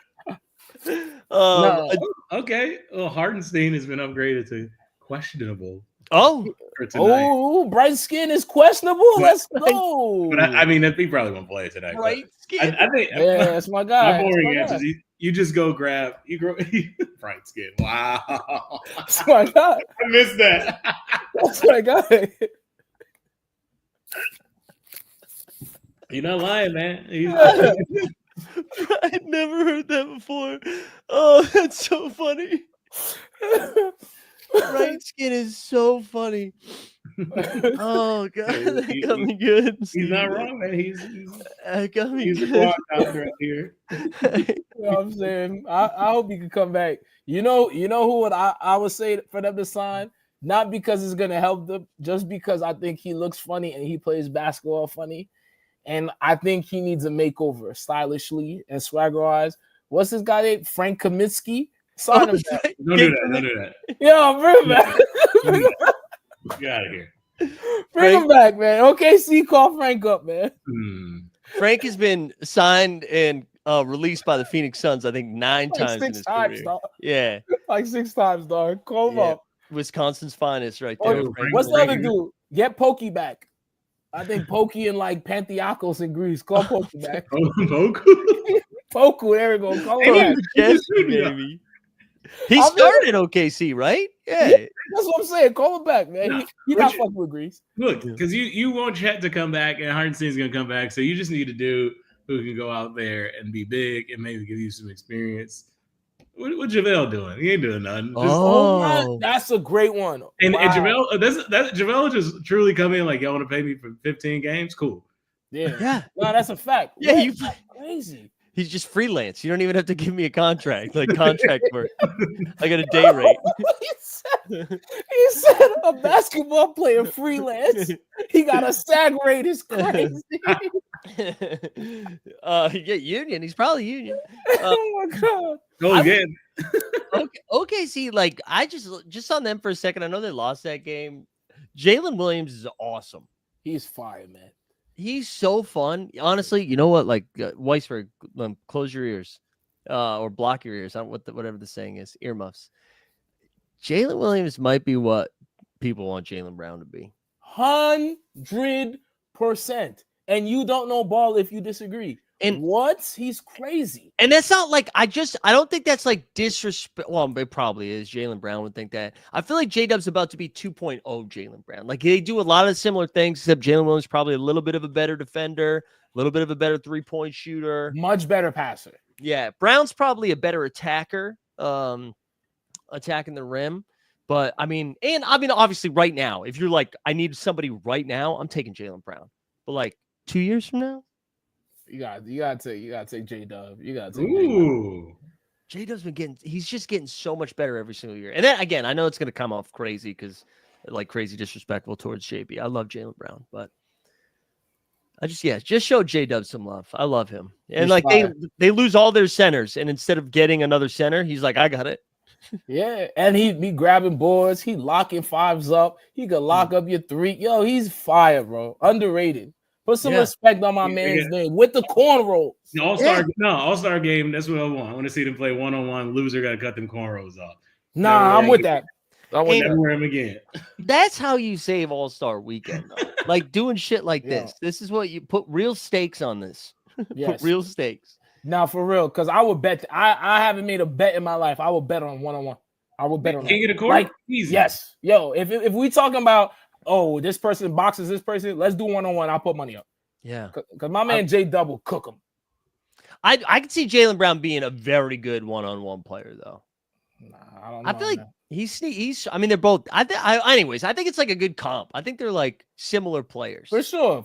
no. Okay. Well, Hartenstein has been upgraded to questionable. Bright skin is questionable. Let's go. But I mean, he probably won't play tonight. Bright skin. I think that's my guy. My boring answer is you just go grab bright skin. Wow, that's my guy. I missed that. That's my guy. You're not lying, man. I'd never heard that before. Oh, that's so funny. Bright skin is so funny. Oh god, that He- got me good. He's not Steve. wrong, man. That got me He's a good. quad doctor out here. You know what I'm saying? I hope he can come back. You know who would I would say for them to sign? Not because it's gonna help them, just because I think he looks funny and he plays basketball funny. And I think he needs a makeover stylishly and swagger-wise. What's this guy named? Frank Kaminsky? Sign him back. Don't do that. Don't do that. Yo, bring him back. Bring him back. Get out of here. Bring him back, man. OKC, call Frank up, man. Frank has been signed and released by the Phoenix Suns, I think 9 Like times in 6 his times, career. dog. Yeah, Like 6 times, dog. Call him Yeah. up. Wisconsin's finest, right Oh, there. Frank- what's the Frank- other dude? Get Pokey back. I think Pokey and like Panthiakos in Greece. Call Pokey back. Boku? Poku, there we go. Call Hey, him back. Yes, Yeah. baby. He I'm started in OKC, right? Yeah. That's what I'm saying. Call him back, man. Nah, He not Richard- fucking with Greece. Look, because you want Chet to come back and Hartenstein's going to come back. So you just need a dude who can go out there and be big and maybe give you some experience. What JaVale doing? He ain't doing nothing. Just, Oh. That's a great one. and Wow. JaVale, JaVale just truly come in like, y'all want to pay me for 15 games? Cool. Yeah. Yeah. No, that's a fact. Yeah, What? you- That's crazy. He's just freelance. You don't even have to give me a contract, like contract work. I got a day rate. he said a basketball player freelance. He got a SAG rate. It's crazy. Yeah, union. He's probably union. Oh my god. Go I- again. Okay, see, like I just on them for a second. I know they lost that game. Jalen Williams is awesome. He's fire, man. He's so fun. Honestly, you know what? Like Weisberg, close your ears, or block your ears. I don't whatever the saying is. Earmuffs. Jalen Williams might be what people want Jalen Brown to be. 100%. And you don't know ball if you disagree. And- what? He's crazy. And that's not like I don't think that's like disrespect. Well, it probably is. Jalen Brown would think that. I feel like J-Dub's about to be 2.0 Jalen Brown. Like they do a lot of similar things, except Jalen Williams probably a little bit of a better defender, a little bit of a better 3-point shooter. Much better passer. Yeah, Brown's probably a better attacker, attacking the rim. But I mean, obviously, right now, if you're like, I need somebody right now, I'm taking Jalen Brown. But like 2 years from now, You gotta take J-Dub. You gotta take J-Dub. Ooh. J-Dub's he's just getting so much better every single year. And then again, I know it's gonna come off crazy because like crazy disrespectful towards JB. I love Jalen Brown, but I just show J-Dub some love. I love him. And He's like fire. they lose all their centers, and instead of getting another center, he's like, I got it. Yeah, and he'd be grabbing boards. He locking fives up. He could lock up your three. Yo, he's fire, bro. Underrated. Put some Yeah. respect on my Yeah, man's yeah. name with the cornrows. All-Star game. That's what I want. I want to see them play one-on-one. Loser got to cut them cornrows off. Nah, I'm with that. I'm with And- that. Never wear them again. That's how you save All-Star Weekend, though. Like doing shit like Yeah. this. This is what you put real stakes on this. Yes. Put real stakes. Now for real, because I would bet. I haven't made a bet in my life. I would bet on one-on-one. I would bet on Can't that. get a court? Like, Easy. yes, yo. If we talking about this person boxes this person, let's do one-on-one. I'll put money up Yeah. because my man J Double cook him. I can see Jalen Brown being a very good one-on-one player, though. Nah, I don't know. I feel like man. he's. I mean, they're both. Anyways, I think it's like a good comp. I think they're like similar players. for sure.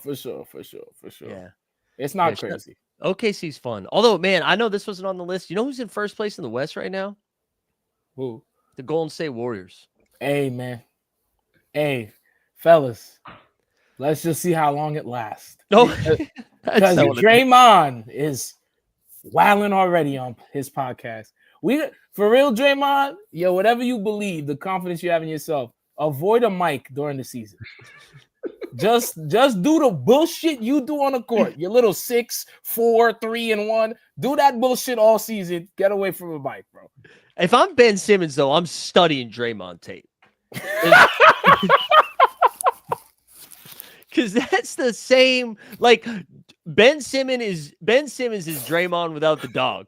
Yeah. It's not Yeah, sure. crazy. OKC's fun. Although, man, I know this wasn't on the list. You know who's in first place in the West right now? Who? The Golden State Warriors. Hey, man. Hey, fellas. Let's just see how long it lasts. No, Because that's not what it- Draymond is wilding already on his podcast. For real, Draymond, yo, whatever you believe, the confidence you have in yourself, avoid a mic during the season. just do the bullshit you do on the court. Your little 6, 4, 3, and 1. Do that bullshit all season. Get away from a mic, bro. If I'm Ben Simmons, though, I'm studying Draymond tape. Because that's the same. Like Ben Simmons is Draymond without the dog.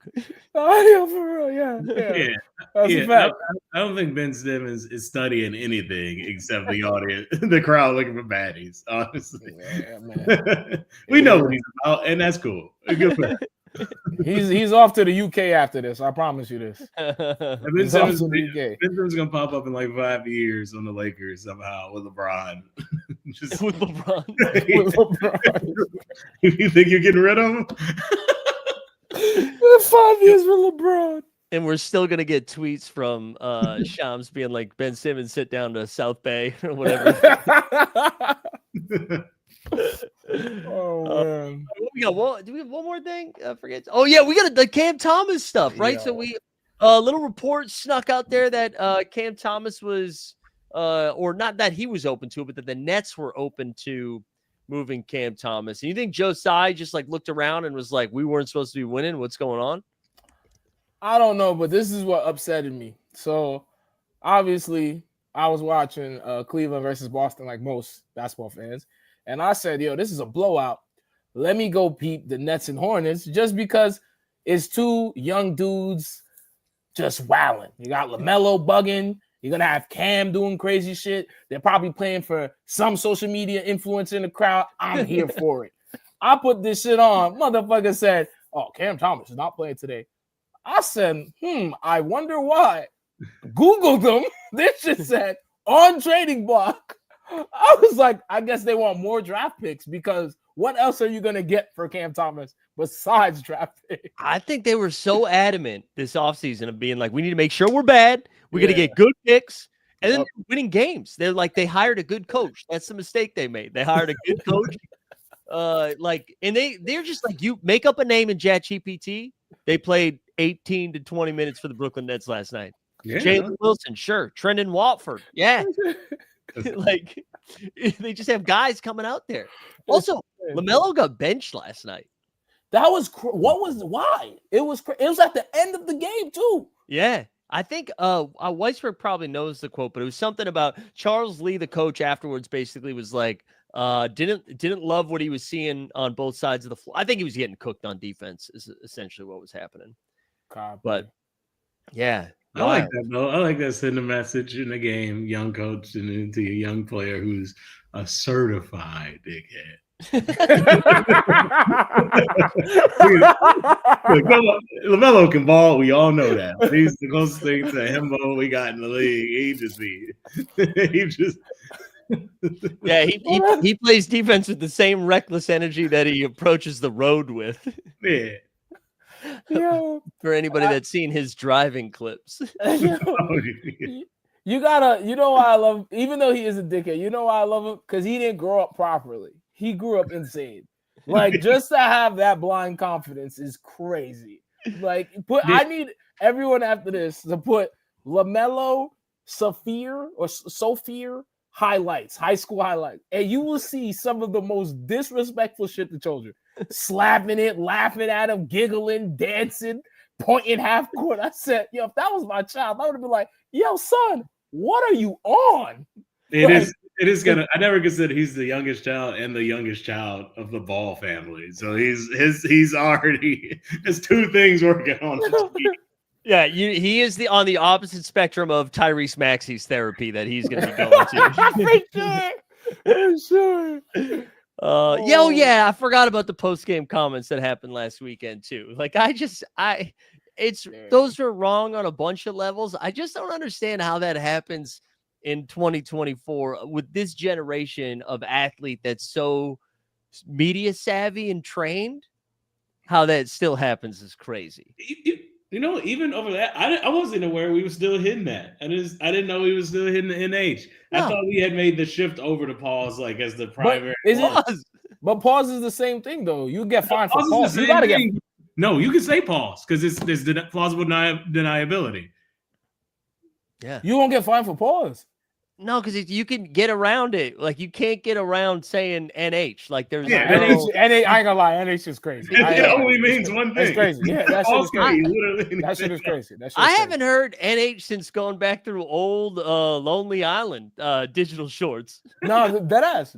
Oh, yeah, for real, yeah. Yeah. That's a fact. I don't think Ben Simmons is studying anything except the audience, the crowd looking for baddies, honestly. Yeah, man. We know what he's about, and that's cool. Good for him. He's off to the UK after this. I promise you this. Ben He's off Simmons, to the UK. Ben Simmons gonna pop up in like 5 years on the Lakers somehow with LeBron. Just With LeBron. With LeBron. you think you're getting rid of him? 5 years with LeBron. And we're still gonna get tweets from Shams being like, Ben Simmons sit down to South Bay or whatever. Oh man. We got do we have one more thing? I forget. Oh yeah, we got the Cam Thomas stuff, right? So we little report snuck out there that Cam Thomas was or not that he was open to it, but that the Nets were open to moving Cam Thomas. And you think Joe Tsai just like looked around and was like, we weren't supposed to be winning? What's going on? I don't know, but this is what upsetted me. So obviously I was watching Cleveland versus Boston like most basketball fans. And I said, yo, this is a blowout. Let me go peep the Nets and Hornets just because it's two young dudes just wowing. You got LaMelo bugging. You're going to have Cam doing crazy shit. They're probably playing for some social media influencer in the crowd. I'm here for it. I put this shit on. Motherfucker said, oh, Cam Thomas is not playing today. I said, I wonder why. Googled them. This shit said on trading block. I was like, I guess they want more draft picks because what else are you going to get for Cam Thomas besides draft picks? I think they were so adamant this offseason of being like, we need to make sure we're bad. We're going to get good picks. And then they're winning games. They're like, they hired a good coach. That's the mistake they made. They hired a good coach. And they're just like, you make up a name in ChatGPT. They played 18 to 20 minutes for the Brooklyn Nets last night. Yeah. Jalen Wilson, sure. Trendon Watford, yeah. Like they just have guys coming out there. Also, LaMelo got benched last night. That was why? It was at the end of the game too. Yeah. I think Weisberg probably knows the quote, but it was something about Charles Lee, the coach, afterwards basically was like, didn't love what he was seeing on both sides of the floor. I think he was getting cooked on defense is essentially what was happening. But yeah. I like that, though. I like that sending a message in the game, young coach, and to a young player who's a certified dickhead. LaMelo can ball. We all know that. He's the closest thing to himbo we got in the league. Yeah, he plays defense with the same reckless energy that he approaches the road with. Yeah. For anybody that's seen his driving clips. You know why I love him? Even though he is a dickhead, you know why I love him? Because he didn't grow up properly. He grew up insane. Like, just to have that blind confidence is crazy. Like, I need everyone after this to put LaMelo Sophia highlights, high school highlights, and you will see some of the most disrespectful shit to children. Slapping it, laughing at him, giggling, dancing, pointing half court. I said, yo, if that was my child, I would have been like, yo, son, what are you on? It is gonna. I never considered he's the youngest child and the youngest child of the Ball family. So he's already has two things working on. Yeah, he is on the opposite spectrum of Tyrese Maxey's therapy that he's going to be going to. For sure. Yeah, I forgot about the post-game comments that happened last weekend too. Like, those are wrong on a bunch of levels. I just don't understand how that happens in 2024 with this generation of athlete that's so media savvy and trained. How that still happens is crazy. You know, even over that, I wasn't aware we were still hitting that. I didn't know we were still hitting the NH. No. I thought we had made the shift over to pause, like as the primary. But pause is the same thing, though. You get fined for pause. You gotta get. No, you can say pause because there's plausible deniability. Yeah, you won't get fined for pause. No, because you can get around it. Like, you can't get around saying NH. Like, there's NH. I ain't gonna lie, NH is crazy. It only means one thing. It's crazy. Yeah, that shit is crazy. That shit is crazy. I haven't heard NH since going back through old Lonely Island digital shorts. No, dead ass.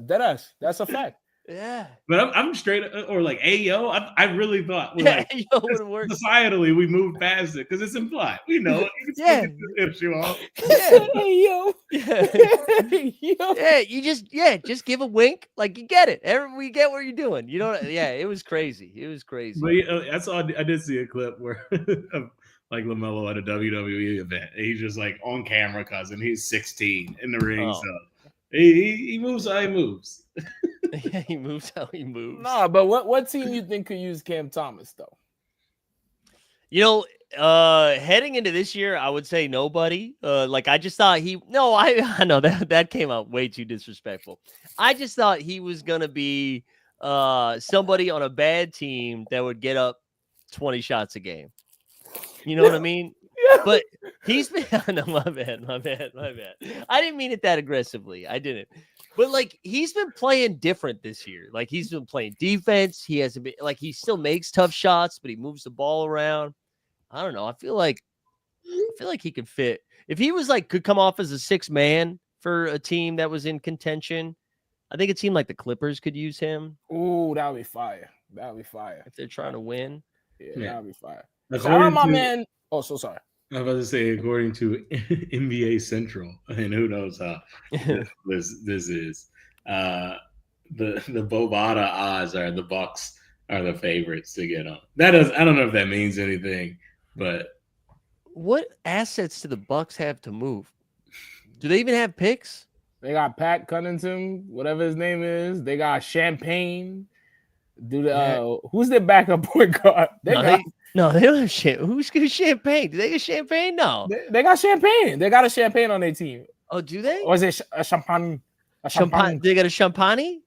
That's a fact. Yeah. But I'm straight, or like Ayo. I really thought we're Yeah, like yo, would have worked. societally we moved past it because it's implied. We know it. You can still Yeah. get the issue off. Yeah. Hey, yo. Yeah. Yo. Yeah, you just give a wink, like you get it. We get what you're doing. You know, yeah, it was crazy. It was crazy. But yeah, I did see a clip where of like LaMelo at a WWE event. He's just like on camera, cousin. He's 16 in the ring, Oh. so he moves how he moves. Yeah, he moves how he moves. Nah, but what team you think could use Cam Thomas though? You know, heading into this year, I would say nobody. Like I just thought I know that came out way too disrespectful. I just thought he was gonna be somebody on a bad team that would get up 20 shots a game. You know what I mean? Yeah. But he's been no, my bad. I didn't mean it that aggressively. I didn't. But like he's been playing different this year. Like he's been playing defense. He hasn't been like he still makes tough shots, but he moves the ball around. I don't know. I feel like he could fit. If he was like could come off as a 6 man for a team that was in contention, I think a team like the Clippers could use him Ooh, that would be fire. That would be fire. if they're trying to win. Yeah, that would be fire. Shout According out my to- man. Oh, so sorry. I was about to say, according to NBA Central, and who knows how this is, the Bovada odds are the Bucks are the favorites to get on. I don't know if that means anything, but What assets do the Bucks have to move? Do they even have picks? They got Pat Connaughton, whatever his name is. They got Champagne. Who's their backup point guard? They don't have champagne. Who's Champagne? Do they get Champagne? No. They got Champagne. They got a Champagne on their team. Oh, do they? Or is it a Champagne? Champagne. They got a Champagne?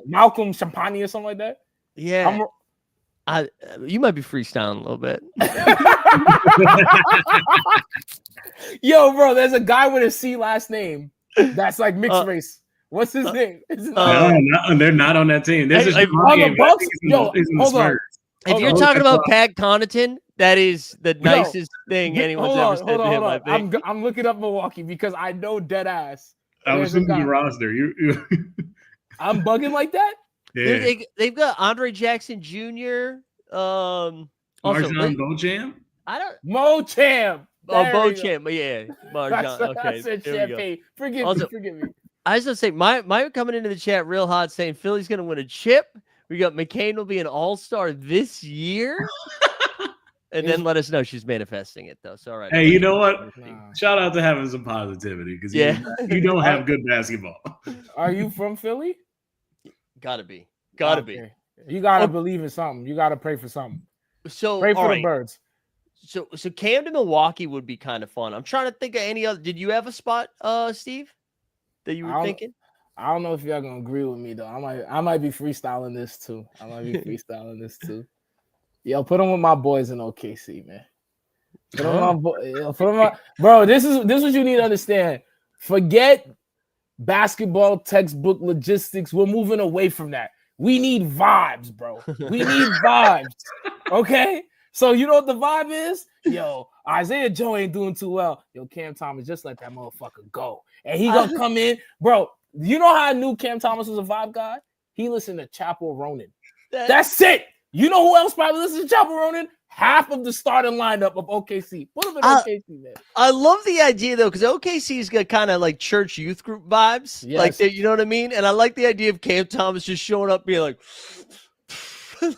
Malcolm Champagne or something like that? Yeah. You might be freestyling a little bit. Yo, bro, there's a guy with a C last name that's like mixed race. What's his name? No, they're not on that team. This is on the Bucks. Yo, hold on. If you're talking about Pat Connaughton, that is the nicest thing anyone's ever said to him. I think. I'm looking up Milwaukee because I know dead ass. I was looking at the roster. You I'm bugging like that. Yeah. They've got Andre Jackson Jr. Marjan Beauchamp. I don't. Beauchamp. Beauchamp. Yeah, Marjan. Okay, I said Champagne. Forgive me. I was gonna say, Mike coming into the chat real hot, saying Philly's gonna win a chip. We got McCain will be an all-star this year. And then let us know she's manifesting it, though. So, all right. Hey, you know what? Shout out to having some positivity because you don't have good basketball. Are you from Philly? Gotta be. You gotta believe in something. You gotta pray for something. So pray for the birds. So Cam to Milwaukee would be kind of fun. I'm trying to think of any other. Did you have a spot, Steve, that you were thinking? I don't know if y'all gonna agree with me though. I might be freestyling this too. Yo, put them with my boys in OKC, man. Put them on, bro. This is what you need to understand. Forget basketball textbook logistics. We're moving away from that. We need vibes, bro. We need vibes. Okay. So you know what the vibe is? Yo, Isaiah Joe ain't doing too well. Yo, Cam Thomas, just let that motherfucker go. And he gonna come in. Bro, you know how I knew Cam Thomas was a vibe guy? He listened to Chappell Ronan. That's it. You know who else probably listens to Chappell Ronan? Half of the starting lineup of OKC. Put him in OKC, man. I love the idea, though, because OKC's got kind of like church youth group vibes. Yes. Like, you know what I mean? And I like the idea of Cam Thomas just showing up being like,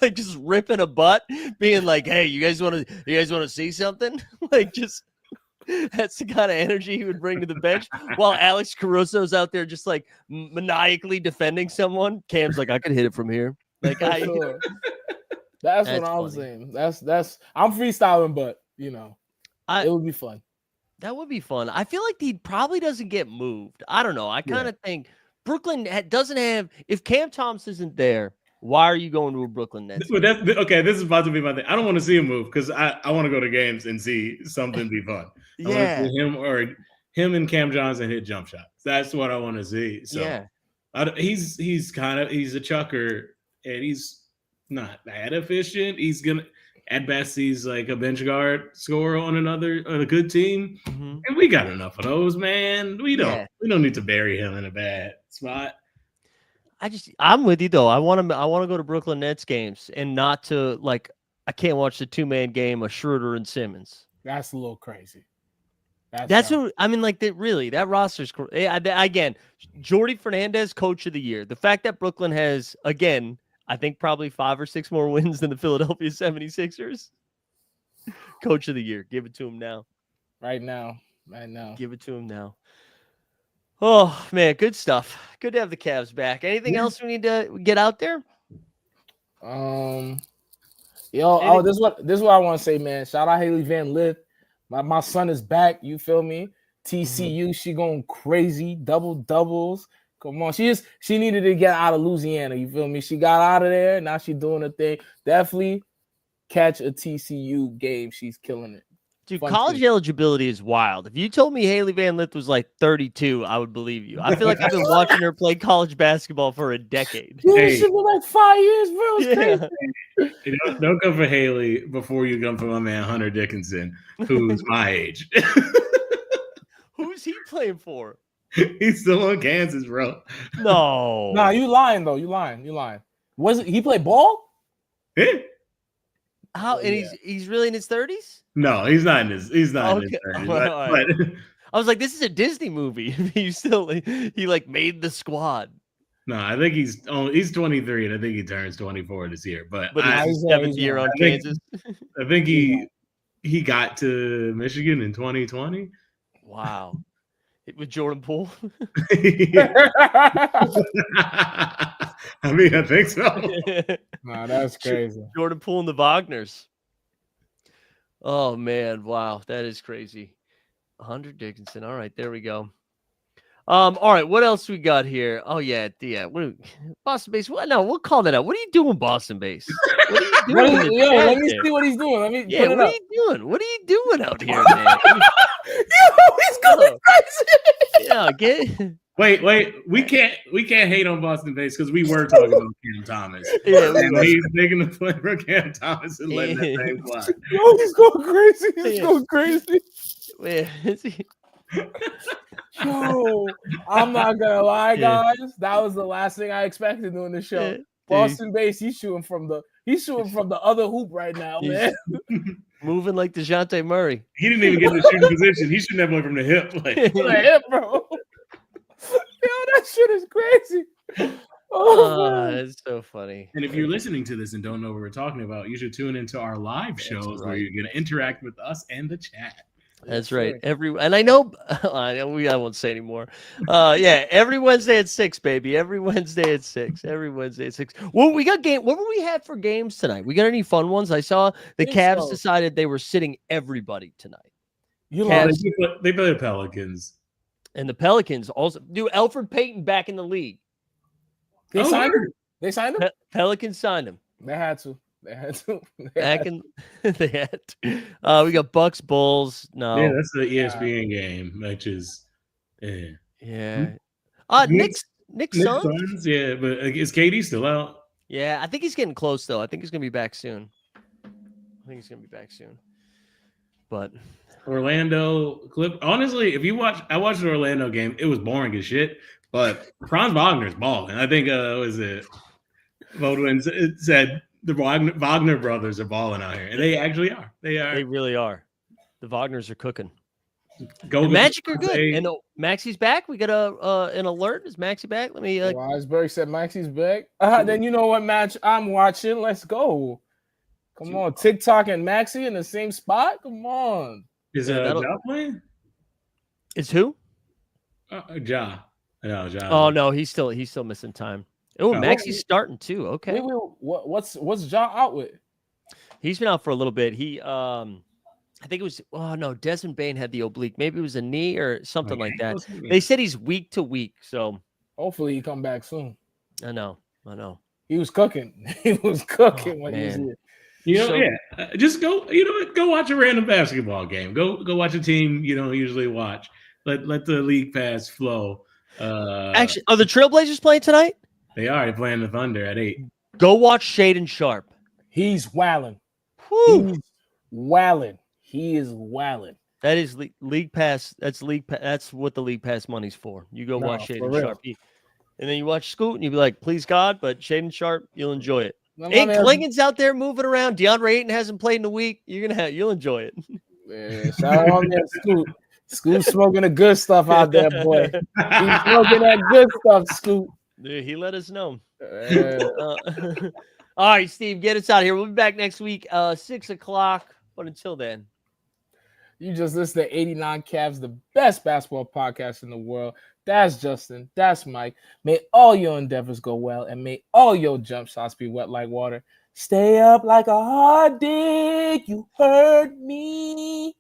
like just ripping a butt, being like, hey, you guys want to see something? Like, just that's the kind of energy he would bring to the bench. While Alex Caruso's out there just like maniacally defending someone. Cam's like, I could hit it from here. Like, That's what I'm saying. That's I'm freestyling, but you know, it would be fun. That would be fun. I feel like he probably doesn't get moved. I don't know. I kind of think Brooklyn doesn't have. If Cam Thomas isn't there, why are you going to a Brooklyn Nets? Okay, this is about to be my thing. I don't want to see him move because I want to go to games and see something be fun. I want to see him and Cam Johnson hit jump shots. That's what I want to see. So he's a chucker and he's not that efficient. He's gonna at best he's like a bench guard scorer on a good team, and we got enough of those, man. We don't need to bury him in a bad spot. I'm with you though. I want to go to Brooklyn Nets games and not to like. I can't watch the 2-man game of Schroeder and Simmons. That's a little crazy. That's what I mean. Like that roster's again. Jordy Fernandez, Coach of the Year. The fact that Brooklyn has again, I think probably 5 or 6 more wins than the Philadelphia 76ers. Coach of the Year. Give it to him now. Right now. Give it to him now. Oh man, good stuff. Good to have the Cavs back. Anything else we need to get out there? This is what I want to say, man. Shout out Haley Van Lith. My son is back. You feel me? TCU, she going crazy, doubles. Come on, she needed to get out of Louisiana. You feel me? She got out of there. Now she's doing her thing. Definitely catch a TCU game. She's killing it. Dude, college eligibility is wild. If you told me Haley Van Lith was like 32, I would believe you. I feel like I've been watching her play college basketball for a decade. Dude, hey. She's been like 5 years, bro. It's crazy. Don't come for Haley before you come for my man Hunter Dickinson, who's my age. Who's he playing for? He's still on Kansas, bro. No. Nah, you lying though. You lying. Was it he played ball? Yeah. How and he's really in his 30s? No, he's not in his 30s. But I was like, this is a Disney movie. He like made the squad. No, I think he's 23 and I think he turns 24 this year. But he's 7th year on Kansas. I think he got to Michigan in 2020. Wow. With Jordan Poole. I mean, I think so. Wow, that's crazy. Jordan Poole and the Wagners. Oh man, wow, that is crazy. Hunter Dickinson. All right, there we go. All right, what else we got here? Oh yeah. Boston base. What? No, we'll call that out. What are you doing, Boston base? What are you doing? Let me see what he's doing. Let me. Yeah, what are you doing? What are you doing out here, man? He's going crazy. Yeah, Wait. We can't hate on Boston base because we were talking about Cam Thomas. Yeah, he's making the play for Cam Thomas and letting that thing fly. Yo, he's going crazy. He's going crazy. Where is he? Yo, I'm not gonna lie, guys. That was the last thing I expected doing the show. Yeah, Boston base, he's shooting from the other hoop right now, man. Moving like DeJounte Murray. He didn't even get in the shooting position. He shouldn't have played from the hip. Like the hip, bro. Yo, that shit is crazy. It's so funny. And if you're listening to this and don't know what we're talking about, you should tune into our live shows where you're going to interact with us and the chat. That's right. And I won't say anymore. Every Wednesday at 6, baby. Every Wednesday at 6. Well, we got what do we have for games tonight? We got any fun ones? I saw the Cavs decided they were sitting everybody tonight. They play the Pelicans. And the Pelicans also do Elfrid Payton back in the league. They signed him. They signed him? Pelicans signed him. They had to. They had we got Bucks Bulls. No. Yeah, that's the ESPN game, which is yeah. Nick Suns? Yeah, but is KD still out? Yeah, I think he's getting close though. I think he's gonna be back soon. But Orlando clip. Honestly, I watched the Orlando game. It was boring as shit. But Franz Wagner's balling. I think Bodwin said the Wagner brothers are balling out here, and they actually are. They are. They really are. The Wagners are cooking. Magic are good. And Maxi's back. We got an alert. Is Maxi back? Let me. Weisberg said Maxi's back. Then you know what match I'm watching. Let's go. Come on, TikTok and Maxi in the same spot. Come on. Is Ja playing? Is who? Ja. No, Ja. Oh no, he's still missing time. Oh, Maxi's starting too. Okay. Wait, what's Ja out with? He's been out for a little bit. He I think it was Desmond Bane had the oblique. Maybe it was a knee or something like that. They said he's week to week, so hopefully he come back soon. I know. He was cooking. He was cooking when he was here. Just go. Go watch a random basketball game. Go watch a team you don't usually watch. Let the league pass flow. Actually, are the Trailblazers playing tonight? They are. They're playing the Thunder at 8. Go watch Shaedon Sharpe. He's wilding. Woo. He is wilding. That is league pass. That's what the league pass money's for. You go watch Shaedon Sharpe. And then you watch Scoot and you be like, please God, but Shaden Sharp, you'll enjoy it. My And man- Klingon's out there moving around. DeAndre Ayton hasn't played in a week. You'll enjoy it. Yeah, shout out on there, Scoot. Scoot smoking the good stuff out there, boy. He's smoking that good stuff, Scoot. Dude, he let us know. Yeah. All right, Steve, get us out of here. We'll be back next week, 6 o'clock. But until then, You just listen to 89 Cavs, the best basketball podcast in the world. That's Justin. That's Mike. May all your endeavors go well, and may all your jump shots be wet like water. Stay up like a hard dick. You heard me.